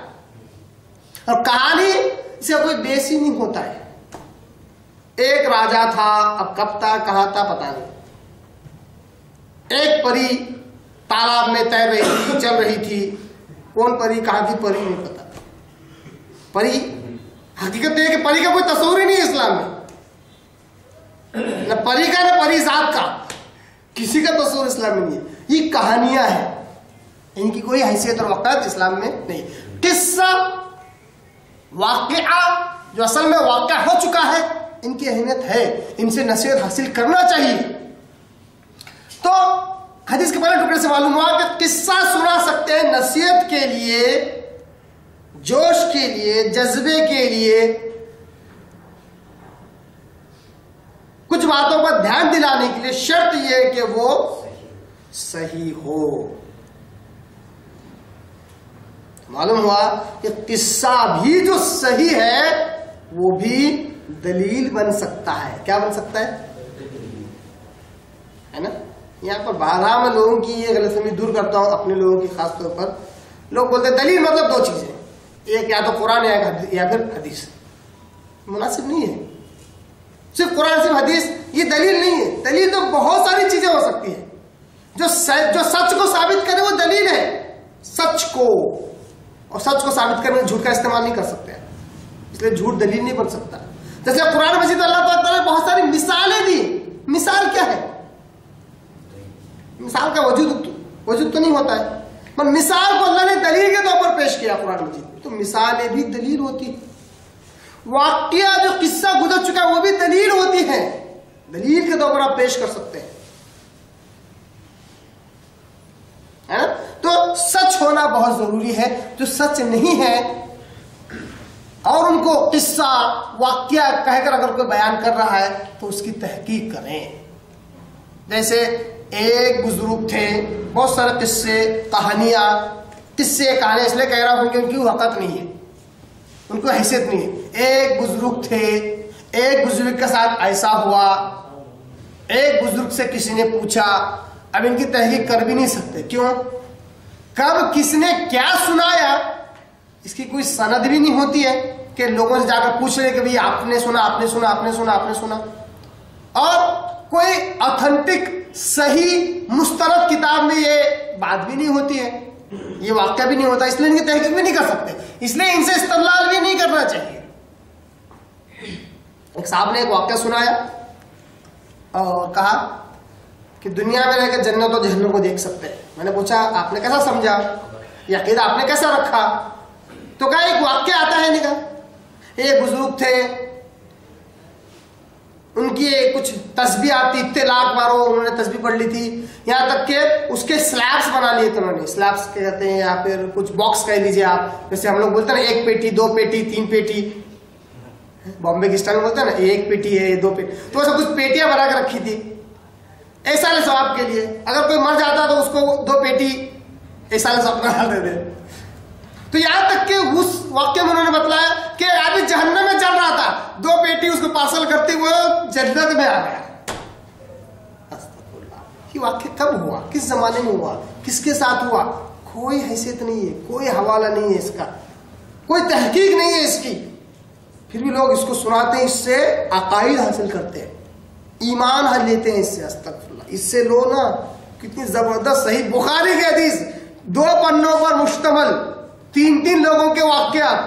اور کہانی سے کوئی بیس ہی نہیں ہوتا ہے. ایک راجا تھا، اب کب تھا کہاں تھا پتا نہیں. ایک پری تالاب میں تیر رہی تھی، چل رہی تھی. کون پری کہاں کی پری نہیں پتا. پری حقیقت یہ ہے کہ پری کا کوئی تصور ہی نہیں ہے اسلام میں، نہ پری کا نہ پری ذات کا، کسی کا تصور اسلام میں نہیں ہے. یہ کہانیاں ہیں، ان کی کوئی حیثیت اور وقت اسلام میں نہیں. قصہ واقعہ جو اصل میں واقع ہو چکا ہے، ان کی اہمیت ہے، ان سے نصیحت حاصل کرنا چاہیے. تو حدیث کے پہلے ٹکڑے سے معلوم ہوا کہ قصہ سنا سکتے ہیں نصیحت کے لیے، جوش کے لیے، جذبے کے لیے، کچھ باتوں پر دھیان دلانے کے لیے. شرط یہ ہے کہ وہ صحیح ہو. معلوم ہوا کہ قصہ بھی جو صحیح ہے وہ بھی دلیل بن سکتا ہے. کیا بن سکتا ہے نا؟ یہاں پر بارہ میں لوگوں کی یہ غلط فہمی دور کرتا ہوں، اپنے لوگوں کی خاص طور پر. لوگ بولتے ہیں دلیل مطلب 2 چیزیں، ایک یا تو قرآن یا پھر حدیث. مناسب نہیں ہے. صرف قرآن صرف حدیث یہ دلیل نہیں ہے. دلیل تو بہت ساری چیزیں ہو سکتی ہیں. جو سچ کو ثابت کرے وہ دلیل ہے. سچ کو، اور سچ کو ثابت کرنے میں جھوٹ کا استعمال نہیں کر سکتے، اس لیے جھوٹ دلیل نہیں بن سکتا. جیسے قرآن مجید اللہ تعالیٰ نے بہت ساری مثالیں دی. مثال کیا ہے؟ مثال کا وجود تو نہیں ہوتا ہے، پر مثال کو اللہ نے دلیل کے طور پر پیش کیا قرآن مجید. تو مثالیں بھی دلیل ہوتی ہیں. واقعہ جو قصہ گزر چکا ہے وہ بھی دلیل ہوتی ہے، دلیل کے طور پر آپ پیش کر سکتے ہیں. تو سچ ہونا بہت ضروری ہے. جو سچ نہیں ہے اور ان کو قصہ واقعہ کہہ کر اگر کوئی بیان کر رہا ہے تو اس کی تحقیق کریں. جیسے ایک بزرگ تھے، بہت سارے قصے کہانیاں اس لیے کہہ رہا ہوں کہ ان کی وقت نہیں ہے، ان کو حیثیت نہیں ہے. ایک بزرگ تھے، ایک بزرگ کے ساتھ ایسا ہوا، ایک بزرگ سے کسی نے پوچھا. اب ان کی تحقیق کر بھی نہیں سکتے. کیوں؟ کب کس نے کیا سنایا اس کی کوئی سند بھی نہیں ہوتی ہے کہ لوگوں سے جا کر پوچھ رہے کہ بھئی آپ نے سنا، آپ نے سنا، آپ نے سنا، آپ نے سنا. اور کوئی اتھینٹک صحیح مسترد کتاب میں یہ بات بھی نہیں ہوتی ہے، یہ واقعہ بھی نہیں ہوتا، اس لیے ان کی تحقیق بھی نہیں کر سکتے. اس لیے ان سے استدلال بھی نہیں کرنا چاہیے. ایک صاحب نے ایک واقعہ سنایا اور کہا کہ دنیا میں رہ کے جنت و جہنم کو دیکھ سکتے ہیں. میں نے پوچھا آپ نے کیسا سمجھا، یہ عقیدہ آپ نے کیسا رکھا؟ تو کہا ایک واقعہ آتا ہے. نکاح ایک بزرگ تھے، ان کی کچھ تسبیح آتی، اتنے لاکھ مارو انہوں نے تسبیح پڑھ لی تھی، یہاں تک کہ اس کے سلیبس بنا لیے تھے انہوں نے. سلیبس کہتے ہیں یا پھر کچھ باکس کہہ لیجیے آپ، جیسے ہم لوگ بولتے ہیں نا 1 پیٹی 2 پیٹی 3 پیٹی، بامبے کی اسٹائل میں بولتے ہیں نا 1 پیٹی ہے 2 پیٹی، تو ایسا کچھ پیٹیاں بنا کے رکھی تھی احسان ثواب کے لیے. اگر کوئی مر جاتا تو اس کو 2 پیٹی احسان ثواب کا ڈال دیتے. تو یہاں تک کہ اس واقعے میں انہوں نے بتلایا کہ آدمی جہنم میں چل رہا تھا، 2 پیٹی اس کو پارسل کرتے ہوئے جنت میں آ گیا. یہ واقعہ کب ہوا، کس زمانے میں ہوا، کس کے ساتھ ہوا؟ کوئی حیثیت نہیں ہے، کوئی حوالہ نہیں ہے اس کا، کوئی تحقیق نہیں ہے اس کی، پھر بھی لوگ اس کو سناتے ہیں، اس سے عقائد حاصل کرتے ہیں، ایمان حل لیتے ہیں اس سے. استغفراللہ. اس سے لو نا کتنی زبردست صحیح بخاری کی حدیث، 2 پنوں پر مشتمل، 3 لوگوں کے واقعات،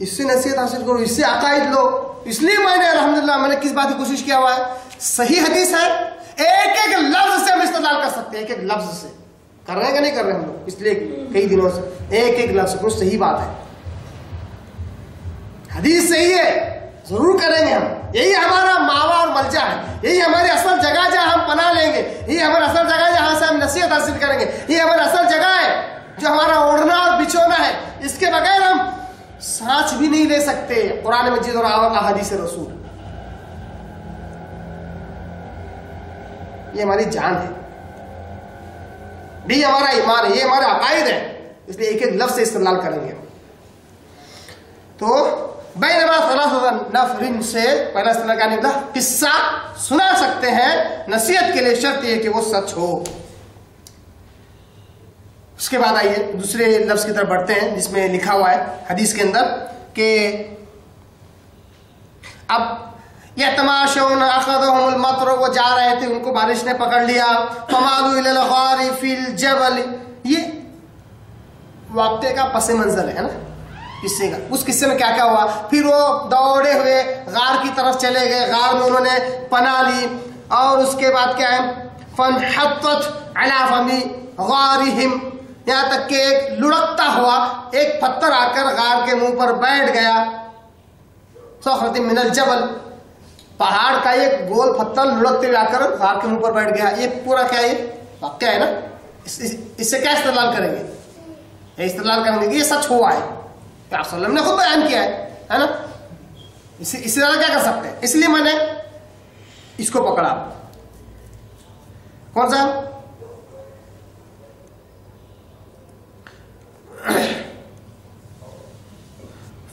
اس سے نصیحت حاصل کرو، اس سے عقائد لو. اس لیے میں نے الحمدللہ میں نے کس بات کی کوشش کیا ہوا ہے، صحیح حدیث ہے، ایک لفظ سے ہم استدلال کر سکتے ہیں، ایک لفظ سے. کر رہے ہیں کہ نہیں کر رہے ہم لوگ؟ اس لیے کئی دنوں سے ایک لفظ کو صحیح بات ہے، حدیث صحیح ہے، ضرور کریں گے ہم. یہی ہمارا ماوا اور ملجا ہے، یہی ہماری اصل جگہ جہاں ہم پناہ لیں گے، یہی ہماری اصل جگہ ہے جہاں سے ہم نصیحت حاصل کریں گے، یہ ہماری اصل جگہ ہے جو ہمارا اوڑھنا اور بچھونا ہے. اس کے بغیر ہم سانس بھی نہیں لے سکتے. قرآن مجید اور احادیث رسول، یہ ہماری جان ہے، بھی ہمارا ایمان ہے، یہ ہمارے عقائد ہے. اس لیے ایک لفظ سے استدلال کریں گے. تو بینما ثلاثۃ نفر سے پہلا استدلال کیا نکلا؟ قصہ سنا سکتے ہیں، نصیحت کے لیے شرط یہ کہ وہ سچ ہو. اس کے بعد آئیے دوسرے لفظ کی طرف بڑھتے ہیں جس میں لکھا ہوا ہے حدیث کے اندر کہ اب یتماشون اخذهم المطر، وہ جا رہے تھے، ان کو بارش نے پکڑ لیا. فمالوا الى الغار في الجبل، یہ واقعے کا پس منظر ہے نا قصے کا. اس قصے میں کیا کیا ہوا؟ پھر وہ دوڑے ہوئے غار کی طرف چلے گئے، غار میں انہوں نے پناہ لی، اور اس کے بعد کیا ہے؟ فانحطت على فم غارهم، یہاں تک کہ ایک لڑکتا ہوا ایک پتھر آ کر غار کے منہ پر بیٹھ گیا. صخرۃ من الجبل، پہاڑ کا ایک گول پتھر لڑکتے ہوئے آ کر غار کے منہ پر بیٹھ گیا. یہ پورا کیا ہے؟ واقعہ ہے نا. اس سے کیا استدلال کریں گے؟ یہ استدلال کریں گے کہ یہ سچ ہوا ہے، آپ صلی اللہ علیہ وسلم نے خود بیان کیا ہے نا. اس سے زیادہ کیا کر سکتے ہیں؟ اس لیے میں نے اس کو پکڑا. کون سا؟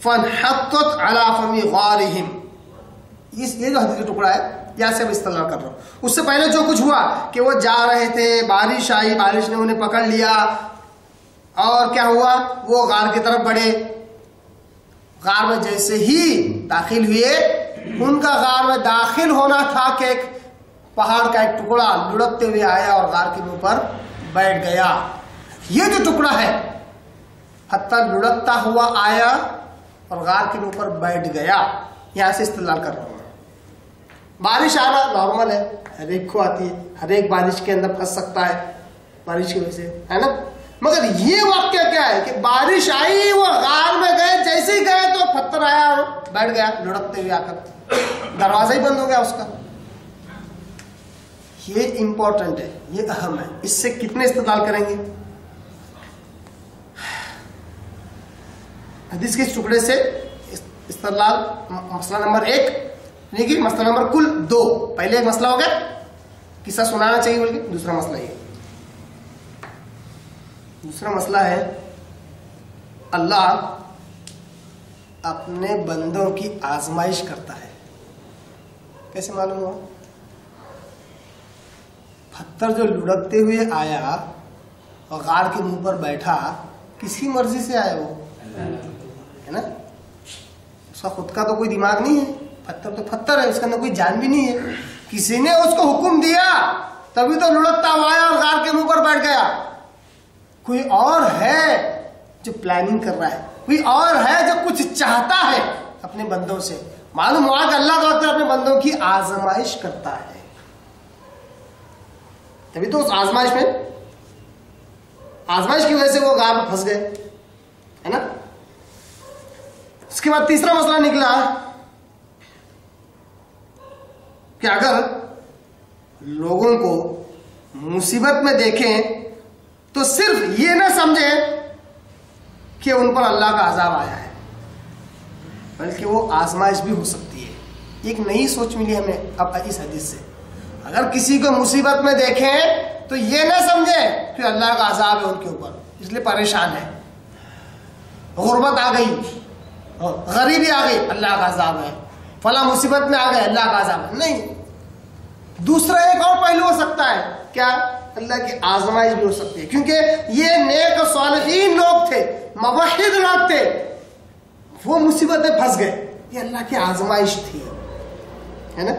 فانحطت على فم غارهم، یہ جو حدیث کا ٹکڑا ہے یہاں سے اب استدلال کر رہا ہوں. اس سے پہلے جو کچھ ہوا کہ وہ جا رہے تھے، بارش آئی، بارش نے انہیں پکڑ لیا، اور کیا ہوا؟ وہ غار کی طرف بڑھے. غار میں جیسے ہی داخل ہوئے، ان کا غار میں داخل ہونا تھا کہ ایک پہاڑ کا ایک ٹکڑا لڑکتے ہوئے آیا اور غار کے منہ پر بیٹھ گیا. یہ جو ٹکڑا ہے پتھر لڑکتا ہوا آیا اور غار کے منہ پر بیٹھ گیا، یہاں سے استدلال کر رہا ہوں. بارش آنا نارمل ہے، ہر ایک کو آتی ہے، ہر ایک بارش کے اندر پھنس سکتا ہے بارش کی وجہ سے، ہے نا. مگر یہ واقعہ کیا ہے کہ بارش آئی، وہ غار میں گئے، جیسے ہی گئے تو پتھر آیا اور بیٹھ گیا لڑکتے ہوئے آ کر، دروازہ ہی بند ہو گیا اس کا. یہ امپورٹنٹ ہے، یہ اہم ہے. اس سے کتنے استدلال کریں گے؟ حدیث کے اس ٹکڑے سے استدلال مسئلہ نمبر 1، یعنی کہ مسئلہ نمبر کل 2. پہلے ایک مسئلہ ہو گیا قصہ سنانا چاہیے بول کے، دوسرا مسئلہ یہ. دوسرا مسئلہ ہے اللہ اپنے بندوں کی آزمائش کرتا ہے. کیسے معلوم ہوا؟ پتھر جو لڑکتے ہوئے آیا اور غار کے منہ پر بیٹھا، کس کی مرضی سے آیا؟ وہ ہے نا، اس کا خود کا تو کوئی دماغ نہیں ہے. پتھر تو پتھر ہے، اس کے اندر کوئی جان بھی نہیں ہے. کسی نے اس کو حکم دیا تبھی تو لڑکتا ہوا آیا اور غار کے منہ پر بیٹھ گیا. کوئی اور ہے جو پلاننگ کر رہا ہے، کوئی اور ہے جو کچھ چاہتا ہے اپنے بندوں سے. معلوم ہوا کہ اللہ تعالیٰ اپنے بندوں کی آزمائش کرتا ہے، تبھی تو اس آزمائش کی وجہ سے وہ غار میں پھنس گئے، ہے نا. اس کے بعد تیسرا مسئلہ نکلا کہ اگر لوگوں کو مصیبت میں دیکھیں تو صرف یہ نہ سمجھیں کہ ان پر اللہ کا عذاب آیا ہے، بلکہ وہ آزمائش بھی ہو سکتی ہے. ایک نئی سوچ ملی ہمیں اب اس حدیث سے. اگر کسی کو مصیبت میں دیکھیں تو یہ نہ سمجھیں کہ اللہ کا عذاب ہے ان کے اوپر، اس لیے پریشان ہے. غربت آ گئی، غریبی آ گئی، اللہ کا عذاب ہے. فلاں مصیبت میں آ گئے، اللہ کا عذاب ہے. نہیں، دوسرا ایک اور پہلو ہو سکتا ہے. کیا؟ اللہ کی آزمائش بھی ہو سکتی ہے، کیونکہ یہ نیک و صالحین لوگ تھے، موحد لوگ تھے، وہ مصیبت میں پھنس گئے. یہ اللہ کی آزمائش تھی، ہے نا.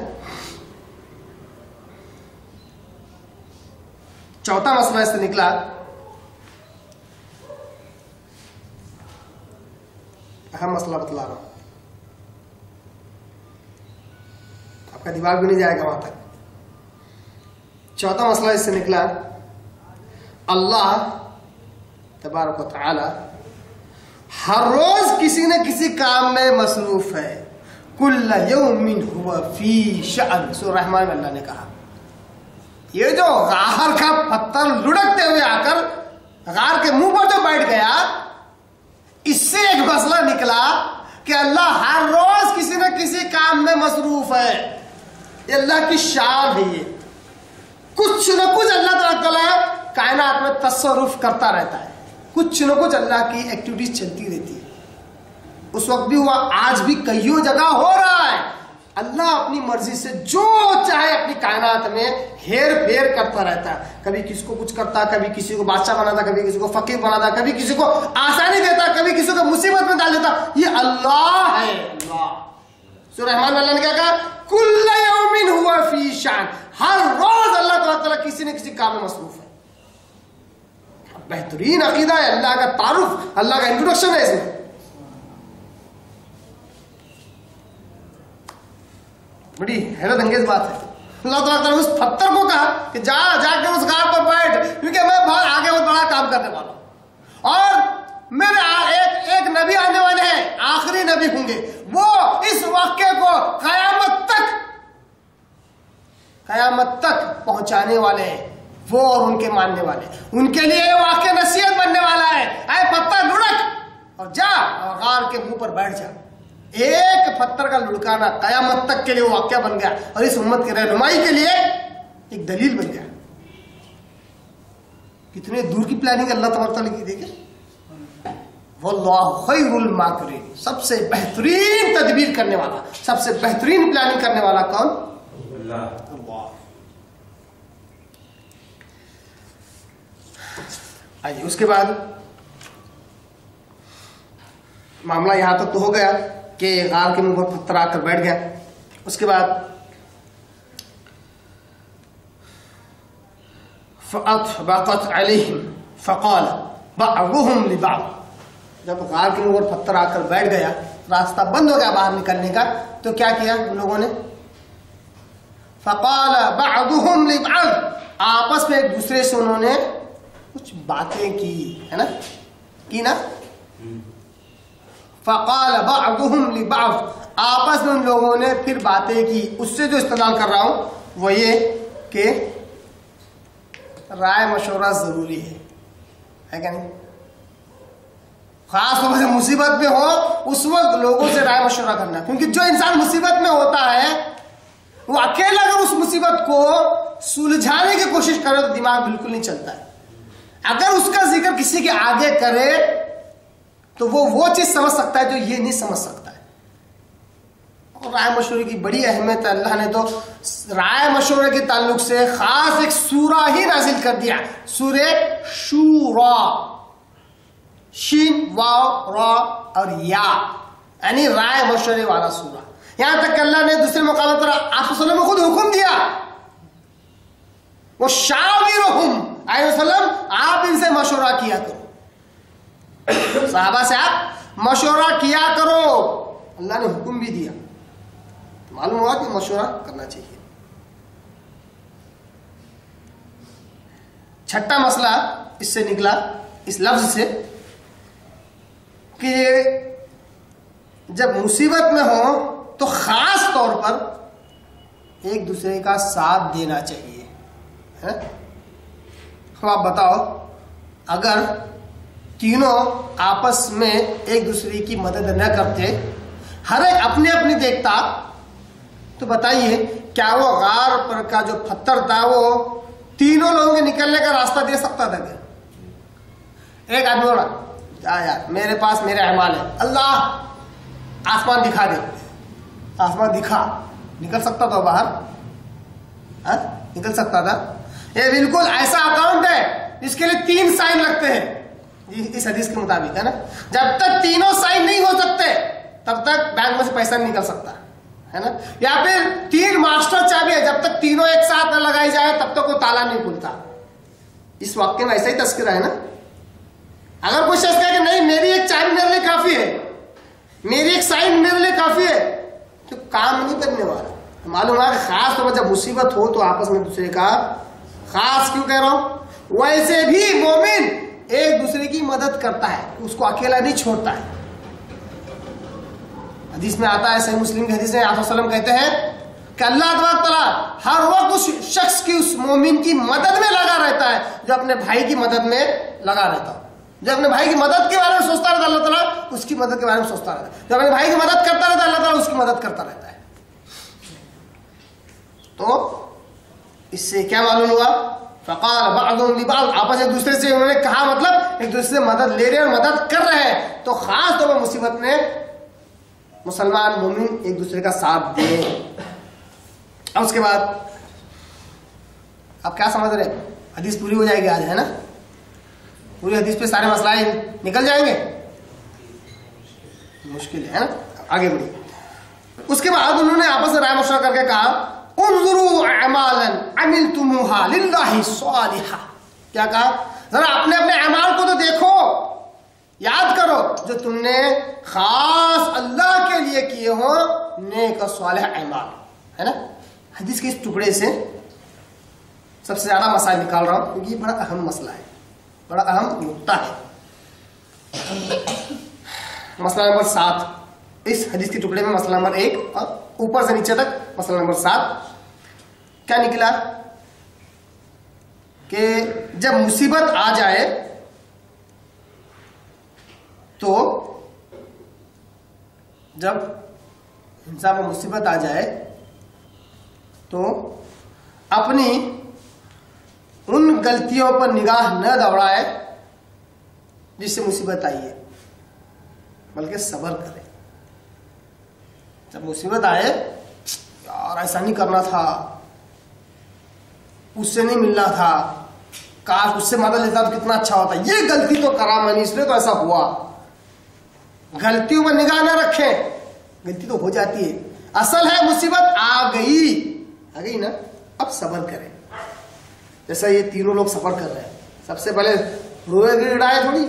چوتھا مسئلہ اس سے نکلا، اہم مسئلہ بتلا رہا ہوں، آپ کا دماغ بھی نہیں جائے گا وہاں تک. چوتھا مسئلہ اس سے نکلا، اللہ تبارک و تعالی ہر روز کسی نہ کسی کام میں مصروف ہے. کل یوم هو فی شأن. سورہ رحمان میں اللہ نے کہا یہ جو غار کا پتھر لڑکتے ہوئے آ کر غار کے منہ پر جو بیٹھ گیا، اس سے ایک مسئلہ نکلا کہ اللہ ہر روز کسی نہ کسی کام میں مصروف ہے. یہ اللہ کی شان ہے. یہ کچھ نہ کچھ اللہ تعالیٰ کائنات میں تصرف کرتا رہتا ہے، کچھ نہ کچھ اللہ کی ایکٹیویٹیز چلتی رہتی ہے. اس وقت بھی ہوا، آج بھی کئیوں جگہ ہو رہا ہے. اللہ اپنی مرضی سے جو چاہے اپنی کائنات میں ہیر پھیر کرتا رہتا ہے. کبھی کسی کو کچھ کرتا، کبھی کسی کو بادشاہ بناتا، کبھی کسی کو فقیر بناتا، کبھی کسی کو آسانی دیتا، کبھی کسی کو مصیبت میں ڈال دیتا. یہ اللہ ہے. اللہ سورہ رحمان میں اللہ نے کیا کہا؟ کل یوم ہوا فی شان. ہر روز اللہ تعالیٰ کسی نہ کسی کام میں مصروف ہے. بہترین عقیدہ ہے، اللہ کا تعارف، اللہ کا انٹروڈکشن ہے اس میں. بڑی حیرت انگیز بات ہے. اللہ تعالیٰ نے اس پتھر کو کہا کہ جا کے اس غار پر بیٹھ، کیونکہ میں بہت آگے بہت بڑا کام کرنے والا ہوں، اور میرے ایک نبی آنے والے ہیں، آخری نبی ہوں گے. وہ اس واقعے کو قیامت تک پہنچانے والے ہیں، وہ اور ان کے ماننے والے. ان کے لیے یہ واقعہ نصیحت بننے والا ہے. اے پتھر لڑک اور جا غار کے منہ پر بیٹھ جا. ایک پتھر کا لڑکانا قیامت تک کے لیے وہ واقعہ بن گیا، اور اس امت کی رہنمائی کے لیے ایک دلیل بن گیا. کتنے دور کی پلاننگ اللہ تبارک تعالیٰ کی. دیکھیں، واللہ خیر الماکرین. سب سے بہترین تدبیر کرنے والا، سب سے بہترین پلاننگ کرنے والا کون؟ اللہ. آئیے اس کے بعد معاملہ یہاں تک تو ہو گیا کہ غار کے منہ پر پتھر آ کر بیٹھ گیا. اس کے بعد فَأَطْبَقَتْ عَلَيْهِمْ فَقَالَ بَعْضُهُمْ لِبَعْضٍ. جب غار کے منہ پر پتھر آ کر بیٹھ گیا، راستہ بند ہو گیا باہر نکلنے کا، تو کیا کیا ان لوگوں نے؟ فَقَالَ بَعْضُهُمْ لِبَعْضٍ. آپس میں ایک دوسرے سے انہوں نے کچھ باتیں کی، ہے نا، کی نا. فقال بعضهم لبعض. آپس میں ان لوگوں نے پھر باتیں کی. اس سے جو استدلال کر رہا ہوں وہ یہ کہ رائے مشورہ ضروری ہے کہ نہیں؟ خاص طور سے مصیبت میں ہو اس وقت لوگوں سے رائے مشورہ کرنا، کیونکہ جو انسان مصیبت میں ہوتا ہے وہ اکیلا اگر اس مصیبت کو سلجھانے کی کوشش کرے تو دماغ بالکل نہیں چلتا ہے. اگر اس کا ذکر کسی کے آگے کرے تو وہ چیز سمجھ سکتا ہے جو یہ نہیں سمجھ سکتا ہے. اور رائے مشورے کی بڑی اہمیت ہے. اللہ نے تو رائے مشورے کے تعلق سے خاص ایک سورہ ہی نازل کر دیا، سورہ شورا. شین، واو، را اور یا، یعنی رائے مشورے والا سورہ. یہاں تک کہ اللہ نے دوسرے مقام پر آپ صلی اللہ علیہ وسلم کو خود حکم دیا، وہ شاورہم، علیہ وسلم آپ ان سے مشورہ کیا کرو، صحابہ سے آپ مشورہ کیا کرو. اللہ نے حکم بھی دیا، معلوم ہوا کہ مشورہ کرنا چاہیے. چھٹا مسئلہ اس سے نکلا، اس لفظ سے، کہ جب مصیبت میں ہو تو خاص طور پر ایک دوسرے کا ساتھ دینا چاہیے. اب آپ بتاؤ اگر تینوں آپس میں ایک دوسرے کی مدد نہ کرتے, ہر ایک اپنے اپنی دیکھتا, تو بتائیے کیا وہ غار پر کا جو پتھر تھا وہ تینوں لوگوں کے نکلنے کا راستہ دے سکتا تھا کیا؟ ایک آدمی بولا کیا یار میرے پاس میرے اعمال ہے, اللہ آسمان دکھا دے. آسمان دکھا, نکل سکتا تھا باہر؟ نکل سکتا تھا؟ یہ بالکل ایسا اکاؤنٹ ہے جس کے لیے 3 سائن لگتے ہیں اس حدیث کے مطابق, ہے نا. جب تک تینوں سائن نہیں ہو سکتے تب تک بینک میں سے پیسہ نہیں نکل سکتا, ہے نا. یا پھر 3 ماسٹر چابی ہے, جب تک تینوں ایک ساتھ نہ لگائی جائے تب تک کوئی تالا نہیں کھلتا. اس واقعے میں ایسا ہی تذکرہ ہے نا. اگر کوئی شخص کہے کہ نہیں میری ایک چابی میرے لیے کافی ہے, میری ایک سائن میرے لیے کافی ہے, تو کام نہیں کرنے والا. معلوم ہے کہ خاص طور پر جب مصیبت ہو تو آپس میں دوسرے کا, خاص کیوں کہہ رہا ہوں, ویسے بھی مومن ایک دوسرے کی مدد کرتا ہے, اس کو اکیلا نہیں چھوڑتا ہے. حدیث میں آتا ہے, صحیح مسلم کی حدیث میں آپ صلی اللہ علیہ وسلم کہتے ہیں کہ اللہ تبارک تعالیٰ ہر وقت اس شخص کی, اس مومن کی مدد میں لگا رہتا ہے جو اپنے بھائی کی مدد میں لگا رہتا ہے. جو اپنے بھائی کی مدد کے بارے میں سوچتا رہتا ہے اللہ تعالیٰ اس کی مدد کے بارے میں سوچتا رہتا ہے. جو اپنے بھائی کی مدد کرتا رہتا ہے اللہ تعالیٰ اس کی مدد کرتا رہتا ہے. تو اس سے کیا معلوم ہوا, فقال بعضهم لبعض, آپس ایک دوسرے سے انہوں نے کہا, مطلب ایک دوسرے سے مدد لے رہے ہیں اور مدد کر رہے ہیں. تو خاص طور پر مصیبت میں مسلمان مومن ایک دوسرے کا ساتھ دیں. اور اس کے بعد آپ کیا سمجھ رہے ہیں, حدیث پوری ہو جائے گی آج, ہے نا. پوری حدیث پہ سارے مسائل نکل جائیں گے, مشکل ہے نا. آگے بڑھیے. اس کے بعد انہوں نے آپس میں رائے مشورہ کر کے کہا, انظروا اعمالا عملتموها للہ صالحہ. کیا کہا, ذرا اپنے اپنے اعمال کو تو دیکھو, یاد کرو جو تم نے خاص اللہ کے لیے کیے ہو نیک اور صالح اعمال, ہے نا. حدیث کے اس ٹکڑے سے سب سے زیادہ مسائل نکال رہا ہوں کیونکہ یہ بڑا اہم مسئلہ ہے, بڑا اہم نقطہ ہے. مسئلہ نمبر 7 اس حدیث کے ٹکڑے میں, مسئلہ نمبر 1 اور اوپر سے نیچے تک مسئلہ نمبر 7 کیا نکلا کہ جب مصیبت آ جائے تو, جب انسان کو مصیبت آ جائے تو اپنی ان غلطیوں پر نگاہ نہ دوڑائے جس سے مصیبت آئی ہے, بلکہ صبر کرے. جب مصیبت آئے, یار ایسا نہیں کرنا تھا, اس سے نہیں ملنا تھا, کاش اس سے مدد لیتا تو کتنا اچھا ہوتا, یہ غلطی تو کرا میں نے اس لیے تو ایسا ہوا. غلطیوں پر نگاہ نہ رکھیں, غلطی تو ہو جاتی ہے. اصل ہے مصیبت آ گئی نا, اب صبر کریں. جیسا یہ تینوں لوگ سفر کر رہے ہیں, سب سے پہلے روئے گڑائے تھوڑی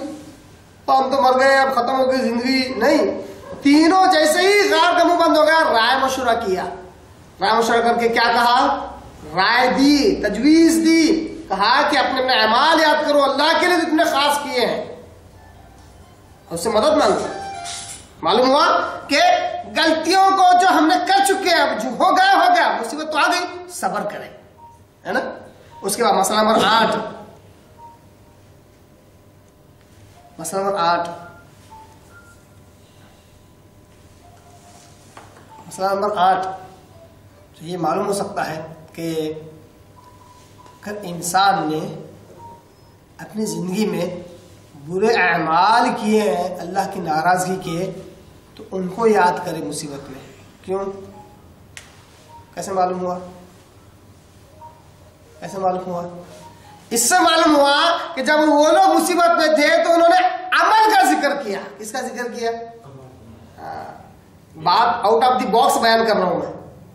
تو ہم تو مر گئے اب ختم ہو گئی زندگی, نہیں. تینوں جیسے ہی غار کا منہ بند ہو گیا, رائے مشورہ کیا. رائے مشورہ کر کے کیا کہا, رائے دی, تجویز دی, کہا کہ اپنے اپنے اعمال یاد کرو, اللہ کے لیے اتنے خاص کیے ہیں, اس سے مدد مانگو. معلوم ہوا کہ غلطیوں کو جو ہم نے کر چکے ہیں, اب جو ہو گیا, مصیبت تو آ گئی, صبر کریں, ہے نا. اس کے بعد مسئلہ نمبر 8, مسئلہ نمبر 8, مسئلہ نمبر 8 تو یہ معلوم ہو سکتا ہے کہ اگر انسان نے اپنی زندگی میں برے اعمال کیے ہیں اللہ کی ناراضگی کے, تو ان کو یاد کرے مصیبت میں. کیوں, کیسے معلوم ہوا, ایسے معلوم ہوا, اس سے معلوم ہوا کہ جب وہ لوگ مصیبت میں تھے تو انہوں نے عمل کا ذکر کیا. کس کا ذکر کیا, بات آؤٹ آف دی باکس بیان کر رہا ہوں میں.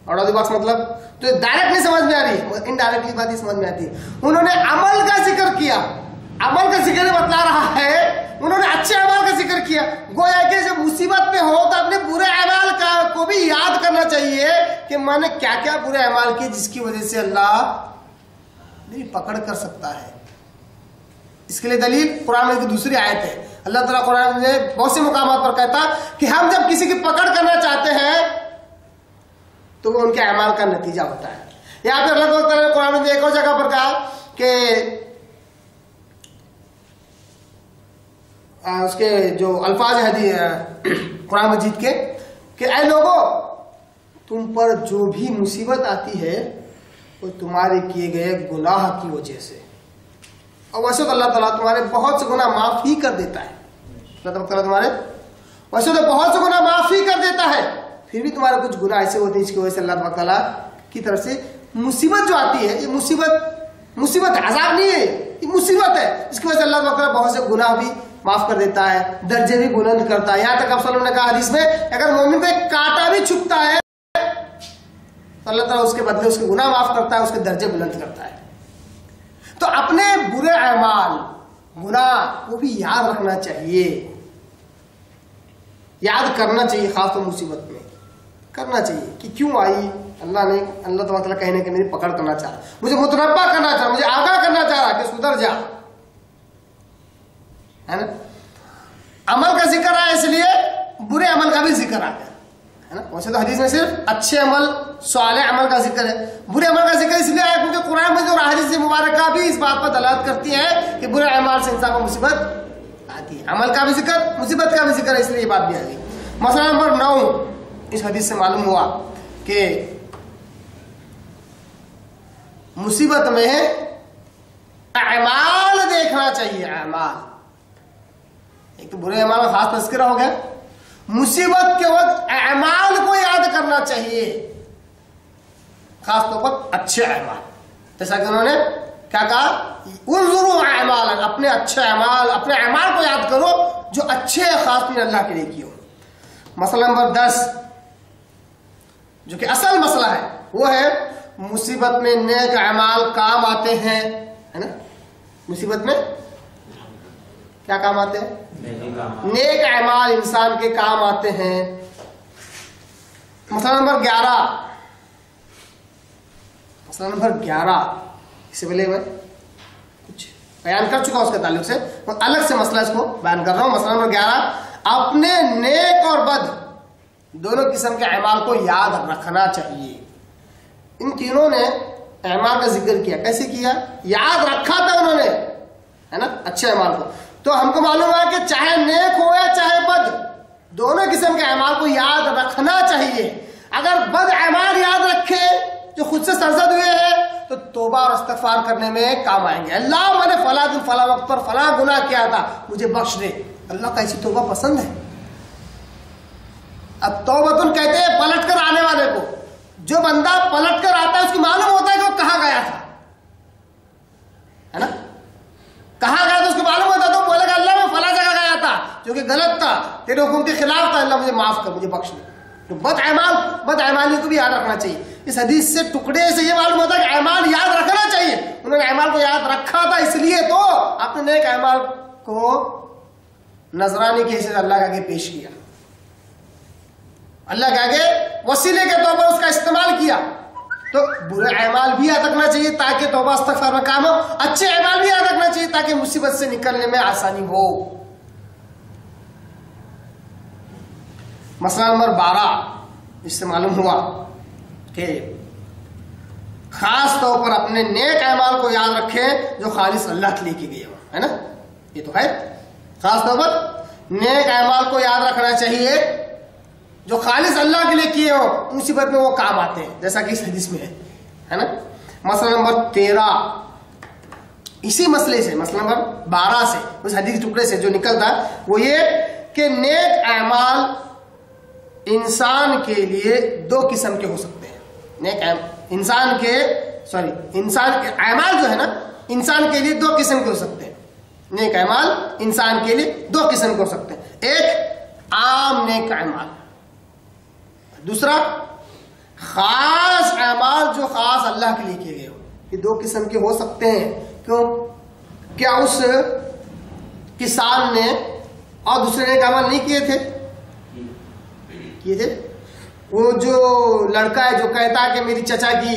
آؤٹ آف دی باکس مطلب تو ڈائریکٹ نہیں سمجھ میں آ رہی ہے, انڈائریکٹلی بات ہی سمجھ میں آتی ہے. انہوں نے عمل کا ذکر کیا. عمل کا ذکر بتلا رہا ہے انہوں نے اچھے اعمال کا ذکر کیا. گویا کہ جب مصیبت میں ہو تو اپنے برے اعمال کو بھی یاد کرنا چاہیے کہ میں نے کیا کیا برے اعمال کیے جس کی وجہ سے اللہ میری پکڑ کر سکتا ہے. اس کے لیے دلیل قرآن میں کی دوسری آیت ہے. اللہ تعالیٰ قرآن میں بہت سے مقامات پر کہتا کہ ہم جب کسی کی پکڑ کرنا چاہتے ہیں تو وہ ان کے اعمال کا نتیجہ ہوتا ہے. یہاں پہ اللہ تعالیٰ نے قرآن میں ایک اور جگہ پر کہا کہ اس کے جو الفاظ قرآن مجید کے کہ اے لوگوں تم پر جو بھی مصیبت آتی ہے وہ تمہارے کیے گئے گناہ کی وجہ سے. اور ویسے تو اللہ تعالیٰ تمہارے بہت سے گناہ معاف ہی کر دیتا ہے. اللہ تعالیٰ تمہارے ویسے تو بہت سے گناہ معاف ہی کر دیتا ہے, پھر بھی تمہارے کچھ گناہ ایسے ہوتے ہیں جس کی وجہ سے اللہ تعالیٰ کی طرف سے مصیبت جو آتی ہے, یہ مصیبت عذاب نہیں ہے, یہ مصیبت ہے, اس کی وجہ سے اللہ تعالیٰ بہت سے گناہ بھی معاف کر دیتا ہے, درجے بھی بلند کرتا ہے. یہاں تک آپ صلی اللہ علیہ وسلم نے کہا حدیث میں اگر مومن کو ایک کانٹا بھی چھپتا ہے تو اللہ تعالیٰ اس کے بدلے اس کے گناہ معاف کرتا ہے, اس کے درجے بلند کرتا ہے. تو اپنے برے اعمال گناہ کو بھی یاد رکھنا چاہیے, یاد کرنا چاہیے, خاص طور مصیبت میں کرنا چاہیے کہ کیوں آئی. اللہ تعالیٰ کہنے کے میری پکڑ کرنا چاہ رہا, مجھے متنبہ کرنا چاہ رہا, مجھے آگاہ کرنا چاہ رہا کہ سدھر جا, ہے نا. عمل کا ذکر آیا اس لیے برے عمل کا بھی ذکر آ گیا, ہے نا. ویسے تو حدیث میں صرف اچھے عمل صالح عمل کا ذکر ہے, برے عمل کا ذکر اس لیے آیا کیونکہ قرآن میں جو حدیث مبارکہ بھی اس بات پر دلالت کرتی ہے کہ برے اعمال سے انسان کو مصیبت آتی ہے. عمل کا بھی ذکر, مصیبت کا بھی ذکر ہے, اس لیے یہ بات بھی آ گئی. مسئلہ نمبر 9, اس حدیث سے معلوم ہوا کہ مصیبت میں اعمال دیکھنا چاہیے. اعمال, ایک تو برے اعمال کا خاص تذکرہ ہو گیا, مصیبت کے وقت اعمال کو یاد کرنا چاہیے, خاص طور پر اچھے اعمال. جیسا کہ انہوں نے کیا کہا, انظروا اعمالا, اپنے اچھے اعمال, اپنے اعمال کو یاد کرو جو اچھے خاص طور اللہ کے لیے کیے ہو. مسئلہ نمبر 10 جو کہ اصل مسئلہ ہے وہ ہے مصیبت میں نیک اعمال کام آتے ہیں, ہے نا. مصیبت میں کیا کام آتے ہیں؟ نیک اعمال انسان کے کام آتے ہیں. مسئلہ نمبر 11, مسئلہ نمبر 11 اس سے پہلے میں کچھ بیان کر چکا اس کے تعلق سے, الگ سے مسئلہ اس کو بیان کر رہا ہوں. مسئلہ نمبر 11, اپنے نیک اور بد دونوں قسم کے اعمال کو یاد رکھنا چاہیے. ان تینوں نے اعمال کا ذکر کیا, کیسے کیا؟ یاد رکھا تھا انہوں نے, ہے نا, اچھے اعمال کو. تو ہم کو معلوم ہے کہ چاہے نیک ہو یا چاہے بد, دونوں قسم کے اعمال کو یاد رکھنا چاہیے. اگر بد اعمال یاد رکھے جو خود سے سرزد ہوئے ہیں تو توبہ اور استغفار کرنے میں کام آئیں گے. اللہ میں نے فلاں دن فلاں وقت پر فلاں گناہ کیا تھا, مجھے بخش دے. اللہ کا ایسی توبہ پسند ہے. اب توبۃ کہتے ہیں پلٹ کر آنے والے کو. جو بندہ پلٹ کر آتا ہے اس کی معلوم ہوتا ہے کہ وہ کہاں گیا تھا, ہے نا. کہاں گیا تھا اس کو معلوم ہوتا ہے, تو بولے گا اللہ میں فلاں جگہ گیا تھا جو کہ غلط تھا, تیرے حکم کے خلاف تھا, اللہ مجھے معاف کر, مجھے بخش دے. تو بد اعمالی کو بھی یاد رکھنا چاہیے. اس حدیث سے ٹکڑے سے یہ معلوم ہوتا ہے کہ اعمال یاد رکھنا چاہیے. انہوں نے اعمال کو یاد رکھا تھا, اس لیے تو اپنے نیک اعمال کو نذرانے کی حیثیت اللہ کے آگے پیش کیا, اللہ کے آگے وسیلے کے طور پر اس کا استعمال کیا. تو برے اعمال بھی یاد رکھنا چاہیے تاکہ توبہ استغفار میں کام ہو, اچھے اعمال بھی یاد رکھنا چاہیے تاکہ مصیبت سے نکلنے میں آسانی ہو. مسئلہ نمبر 12 اس سے معلوم ہوا کہ خاص طور پر اپنے نیک اعمال کو یاد رکھیں جو خالص اللہ کے لیے کی گئے ہو, ہے نا. یہ تو ہے, خاص طور پر نیک اعمال کو یاد رکھنا چاہیے جو خالص اللہ کے لیے کیے ہو, مصیبت میں وہ کام آتے ہیں, جیسا کہ اس حدیث میں ہے نا. مسئلہ نمبر 13 اسی مسئلے سے, مسئلہ نمبر 12 سے, اس حدیث ٹکڑے سے جو نکلتا وہ یہ کہ نیک اعمال انسان کے لیے 2 قسم کے ہو سکتے ہیں. نیک انسان کے اعمال جو ہے نا, انسان کے لیے 2 قسم کے ہو سکتے ہیں. نیک اعمال انسان کے لیے 2 قسم کے ہو سکتے ہیں. ایک عام نیک اعمال, دوسرا خاص اعمال جو خاص اللہ کے لیے کیے گئے ہو. یہ 2 قسم کے ہو سکتے ہیں. کیوں؟ کیا اس کسان نے اور دوسرے نیک اعمال نہیں کیے تھے؟ وہ جو لڑکا ہے جو کہتا ہے کہ میری چچا کی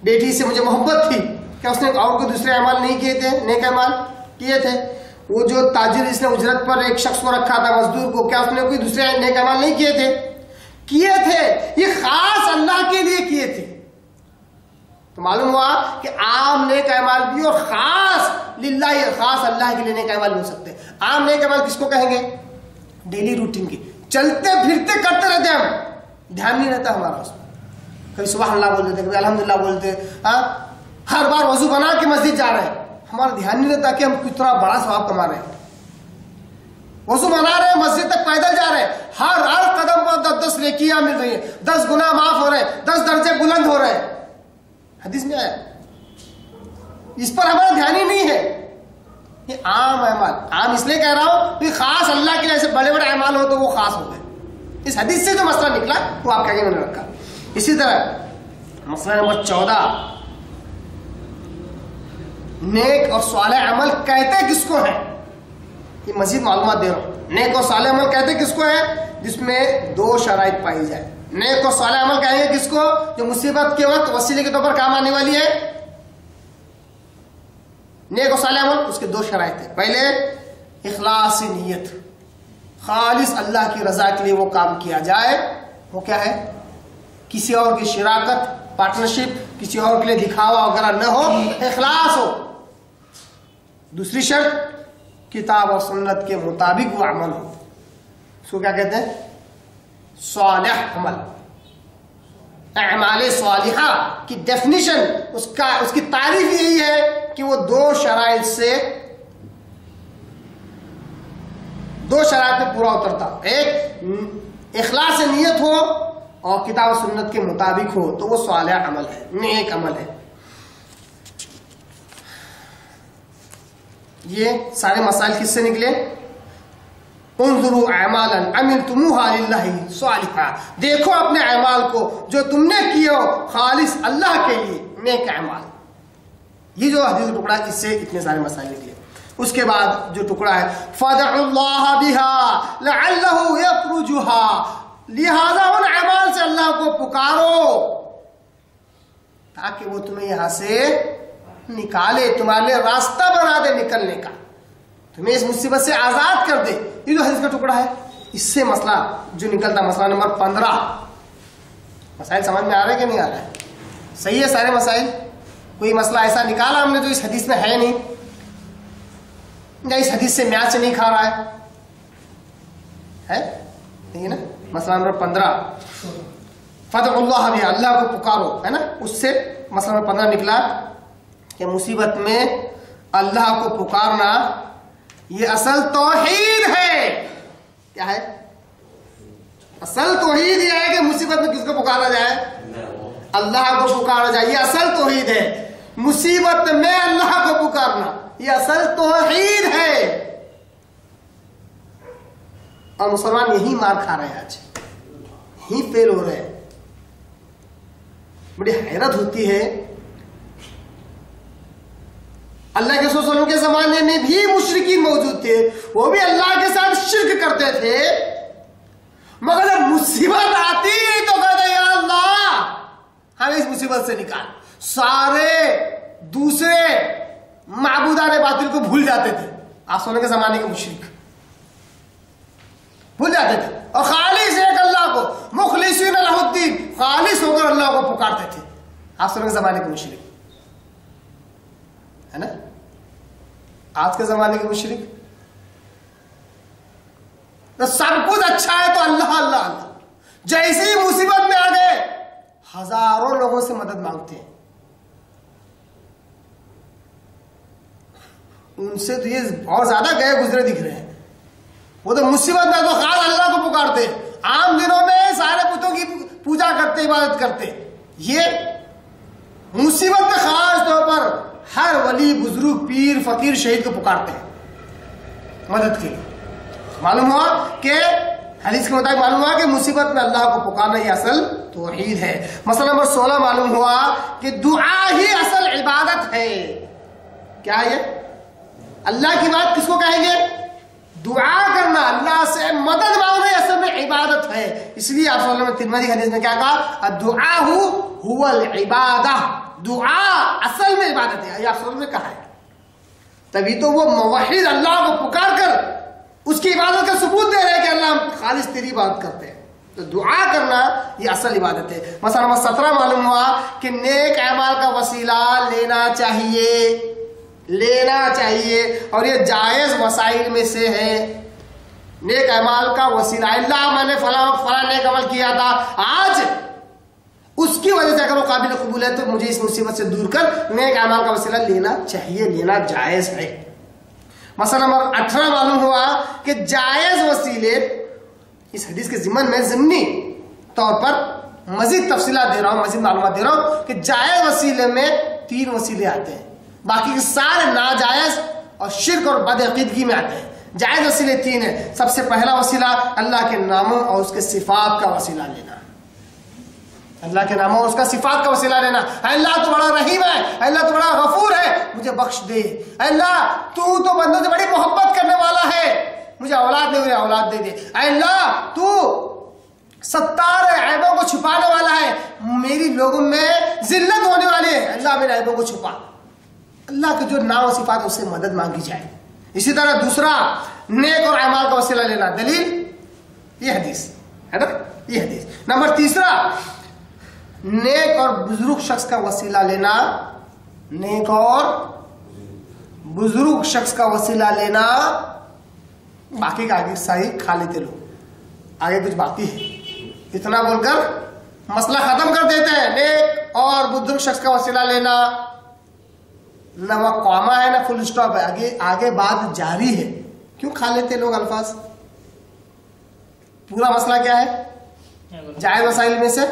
بیٹی سے مجھے محبت تھی, کیا اس نے اور کوئی دوسرے اعمال نہیں کیے تھے؟ نیک اعمال کیے تھے. وہ جو تاجر اس نے اجرت پر ایک شخص کو رکھا تھا, مزدور کو, کیا اس نے کوئی دوسرے نیک اعمال نہیں کیے تھے؟ کیے تھے یہ خاص اللہ کے لیے کیے تھے. تو معلوم ہوا کہ عام نیک اعمال بھی اور خاص للہ، خاص اللہ کے لیے نیک اعمال بھی ہو سکتے ہیں. عام نیک اعمال کس کو کہیں گے؟ ڈیلی روٹین کی، چلتے پھرتے کرتے رہتے ہیں، ہم دھیان نہیں رہتا ہمارا اس میں. کبھی سبحان اللہ بول دیتے، کبھی الحمدللہ بولتے، ہر بار وضو بنا کے مسجد جا رہے ہیں، ہمارا دھیان نہیں رہتا کہ ہم کتنا بڑا ثواب کما رہے ہیں. وضو بنا رہے ہیں، مسجد تک پیدل جا رہے ہیں، ہر قدم پر 10 نیکیاں مل رہی ہیں، 10 گناہ معاف ہو رہے ہیں، 10 درجے بلند ہو رہے ہیں. حدیث میں آیا. اس پر ہمارا دھیان ہی نہیں ہے. یہ عام اعمال، عام اس لیے کہہ رہا ہوں کہ خاص اللہ کے ایسے بڑے بڑے اعمال ہو تو وہ خاص ہو گئے. اس حدیث سے جو مسئلہ نکلا وہ آپ کے آگے میں نے رکھا. اسی طرح مسئلہ نمبر 14، نیک اور صالح عمل کہتے کس کو ہیں؟ یہ مزید معلومات دے رہا ہوں. نیک اور صالح عمل کہتے کس کو ہے؟ جس میں 2 شرائط پائی جائے. نیک اور صالح عمل کہیں گے کس کو؟ جو مصیبت کے وقت وسیلے کے طور پر کام آنے والی ہے. نیک اور صالح عمل اس کے 2 شرائط ہیں. پہلے اخلاص نیت، خالص اللہ کی رضا کے لیے وہ کام کیا جائے. وہ کیا ہے؟ کسی اور کی شراکت، پارٹنرشپ، کسی اور کے لیے دکھاوا وغیرہ نہ ہو، اخلاص ہو. دوسری شرط کتاب اور سنت کے مطابق وہ عمل ہو. اس کو کیا کہتے ہیں؟ صالح عمل. اعمال صالحہ کی ڈیفینیشن، اس کی تعریف یہی ہے کہ وہ 2 شرائط سے 2 شرائط میں پورا اترتا. ایک اخلاص نیت ہو اور کتاب و سنت کے مطابق ہو تو وہ صالح عمل ہے، نیک عمل ہے. یہ سارے مسائل کس سے نکلے؟ انظروا اعمالا عملتموها للہ صالحا، دیکھو اپنے اعمال کو جو تم نے کیے ہو خالص اللہ کے لیے، نیک اعمال. یہ جو حدیث ٹکڑا اس سے اتنے سارے مسائل نکلے. اس کے بعد جو ٹکڑا ہے فَادْعُوا اللَّهَ بِهَا لَعَلَّهُ يَخْرُجُهَا، لہذا ان اعمال سے اللہ کو پکارو تاکہ وہ تمہیں یہاں سے نکالے، تمہارے لیے راستہ بنا دے نکلنے کا، تمہیں اس مصیبت سے آزاد کر دے. یہ جو حدیث کا ٹکڑا ہے اس سے مسئلہ جو نکلتا، مسئلہ نمبر 15. مسائل سمجھ میں آ رہے کہ نہیں آ رہا ہے؟ صحیح ہے سارے مسائل؟ کوئی مسئلہ ایسا نکالا ہم نے جو اس حدیث میں ہے نہیں، یا اس حدیث سے میاں سے نہیں کھا رہا ہے نہیں نا؟ مسئلہ نمبر 15 فَادْعُوا اللَّهَ بِهَا، اللہ کو پکارو، ہے نا؟ اس سے مسئلہ نمبر 15 نکلا کہ مصیبت میں اللہ کو پکارنا یہ اصل توحید ہے. کیا ہے اصل توحید؟ یہ ہے کہ مصیبت میں کس کو پکارا جائے؟ اللہ کو پکارا جائے. یہ اصل توحید ہے. مصیبت میں اللہ کو پکارنا یہ اصل توحید ہے. اور مسلمان یہی مار کھا رہے ہیں، آج یہی فیل ہو رہے ہیں. بڑی حیرت ہوتی ہے. اللہ کے رسول صلی اللہ علیہ وسلم کے زمانے میں بھی مشرکین موجود تھے، وہ بھی اللہ کے ساتھ شرک کرتے تھے، مگر جب مصیبت آتی تو کہتے یا اللہ ہمیں اس مصیبت سے نکال. سارے دوسرے معبودان باطل کو بھول جاتے تھے. آپ سونے کے زمانے کے مشرک بھول جاتے تھے اور خالص ایک اللہ کو، مخلصین لہ الدین، خالص ہو کر اللہ کو پکارتے تھے. آپ سونے کے زمانے کے مشرک ہے نا؟ آج کے زمانے کے مشرک تو سب کچھ اچھا ہے تو اللہ اللہ اللہ، جیسے ہی مصیبت میں آ گئے ہزاروں لوگوں سے مدد مانگتے ہیں. ان سے تو یہ بہت زیادہ گئے گزرے دکھ رہے ہیں. وہ تو مصیبت میں تو خاص اللہ کو پکارتے، عام دنوں میں سارے بتوں کی پوجا کرتے، عبادت کرتے. یہ مصیبت میں خاص طور پر ہر ولی، بزرگ، پیر، فقیر، شہید کو پکارتے ہیں مدد کے لیے. معلوم ہوا کہ حدیث کے مطابق معلوم ہوا کہ مصیبت میں اللہ کو پکارنا یہ اصل توحید ہے. مسئلہ نمبر 16 معلوم ہوا کہ دعا ہی اصل عبادت ہے. کیا ہے یہ؟ اللہ کی بات کس کو کہیں گے؟ دعا کرنا، اللہ سے مدد مانگنا اصل میں عبادت ہے. اس لیے آپ صلی اللہ علیہ وسلم ترمذی حدیث میں کیا کہا؟ الدعاء هو العبادہ، دعا اصل میں عبادت ہے. یہ آپ صلی اللہ علیہ وسلم نے کہا ہے. تبھی تو وہ موحد اللہ کو پکار کر اس کی عبادت کا ثبوت دے رہے ہیں کہ اللہ ہم خالص تیری عبادت کرتے ہیں. تو دعا کرنا یہ اصل عبادت ہے. مثلا نمبر 17 معلوم ہوا کہ نیک اعمال کا وسیلہ لینا چاہیے اور یہ جائز وسائل میں سے ہے. نیک اعمال کا وسیلہ، اللہ میں نے فلاں نیک عمل کیا تھا، آج اس کی وجہ سے اگر وہ قابل قبول ہے تو مجھے اس مصیبت سے دور کر نیک اعمال کا وسیلہ لینا چاہیے، لینا جائز ہے. مثلا نمبر 18 معلوم ہوا کہ جائز وسیلے، اس حدیث کے ضمن میں ضمنی طور پر مزید تفصیلات دے رہا ہوں، مزید معلومات دے رہا ہوں کہ جائز وسیلے میں 3 وسیلے آتے ہیں، باقی کے سارے ناجائز اور شرک اور بد عقیدگی میں آتے ہیں. جائز وسیلے 3 ہیں. سب سے پہلا وسیلہ اللہ کے ناموں اور اس کے صفات کا وسیلہ لینا. اللہ کے ناموں اور اس کا صفات کا وسیلہ لینا. اے اللہ تو بڑا رحیم ہے، اے اللہ تو بڑا غفور ہے، مجھے بخش دے. اے اللہ تو بندوں سے بڑی محبت کرنے والا ہے، مجھے اولاد دے، مجھے اولاد دے دے. اے اللہ تو ستار ہے، عیبوں کو چھپانے والا ہے، میری لوگوں میں ذلت ہونے والی ہے، اللہ میرے عیبوں کو چھپا. اللہ کے جو نام و صفات اس سے مدد مانگی جائے. اسی طرح دوسرا نیک اور اعمال کا وسیلہ لینا، دلیل یہ حدیث ہے نا، یہ حدیث. نمبر 3 نیک اور بزرگ شخص کا وسیلہ لینا. نیک اور بزرگ شخص کا وسیلہ لینا. باقی کا آگے صحیح کھا لیتے لوگ، آگے کچھ باقی ہے، اتنا بول کر مسئلہ ختم کر دیتے ہیں. نیک اور بزرگ شخص کا وسیلہ لینا، نہ وہ قوما ہے نہ فل اسٹاپ ہے، آگے بات جاری ہے. کیوں کھا لیتے لوگ الفاظ؟ پورا مسئلہ کیا ہے؟ جائز وسائل میں سے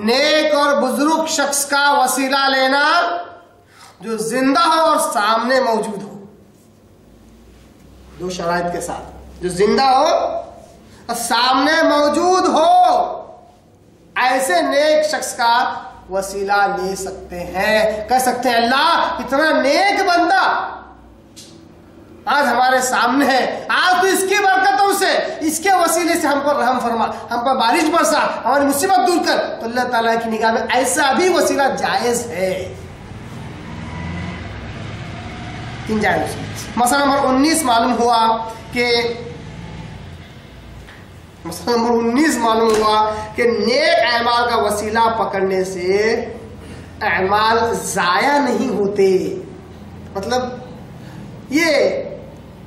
نیک اور بزرگ شخص کا وسیلہ لینا جو زندہ ہو اور سامنے موجود ہو. 2 شرائط کے ساتھ، جو زندہ ہو اور سامنے موجود ہو، ایسے نیک شخص کا وسیلہ لے سکتے ہیں. کہہ سکتے ہیں اللہ اتنا نیک بندہ آج ہمارے سامنے ہے، آج تو اس کی برکتوں سے، اس کے وسیلے سے ہم پر رحم فرما، ہم پر بارش برسا، ہماری مصیبت دور کر. تو اللہ تعالیٰ کی نگاہ میں ایسا بھی وسیلہ جائز ہے. 3 جائز. مسئلہ نمبر 19 معلوم ہوا کہ نیک اعمال کا وسیلہ پکڑنے سے اعمال ضائع نہیں ہوتے. مطلب یہ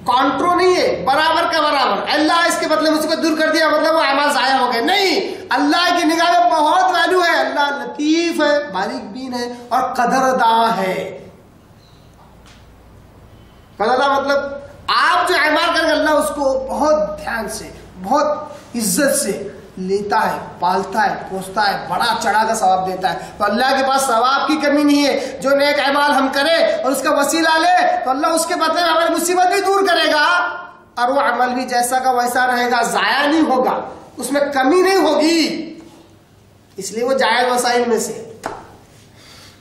کانٹرو نہیں ہے، برابر کا برابر. اللہ اس کے بدلے مصیبت دور کر دیا مطلب وہ اعمال ضائع ہو گئے، نہیں. اللہ کی نگاہ میں بہت ویلیو ہے. اللہ لطیف ہے، باریک بین ہے اور قدرداں ہے. قدرداں مطلب آپ جو اعمال کریں گے اللہ اس کو بہت دھیان سے، بہت عزت سے لیتا ہے، پالتا ہے، پوستا ہے، بڑا چڑھا کا ثواب دیتا ہے. تو اللہ کے پاس ثواب کی کمی نہیں ہے. جو نیک اعمال ہم کریں اور اس کا وسیلہ لے تو اللہ اس کے بدلے میں ہماری مصیبت بھی دور کرے گا اور وہ عمل بھی جیسا کا ویسا رہے گا، ضائع نہیں ہوگا، اس میں کمی نہیں ہوگی. اس لیے وہ جائز وسائل میں سے.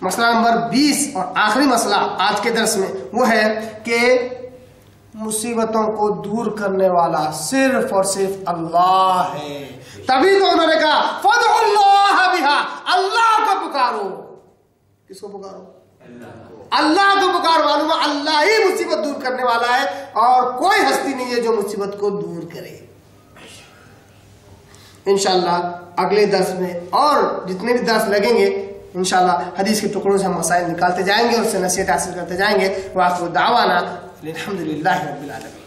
مسئلہ نمبر 20 اور آخری مسئلہ آج کے درس میں وہ ہے کہ مصیبتوں کو دور کرنے والا صرف اور صرف اللہ ہے. تبھی تو انہوں نے کہا فَادْعُوا اللَّهَ بِهَا، اللہ کو پکارو. کس کو پکارو؟ اللہ کو پکارو. معلوم ہے اللہ ہی مصیبت دور کرنے والا ہے اور کوئی ہستی نہیں ہے جو مصیبت کو دور کرے. انشاءاللہ اگلے درس میں اور جتنے بھی درس لگیں گے انشاءاللہ حدیث کے ٹکڑوں سے ہم مسائل نکالتے جائیں گے اور اس سے نصیحت حاصل کرتے جائیں گے. وآخر دعوانا الحمدللہ رب العالمین.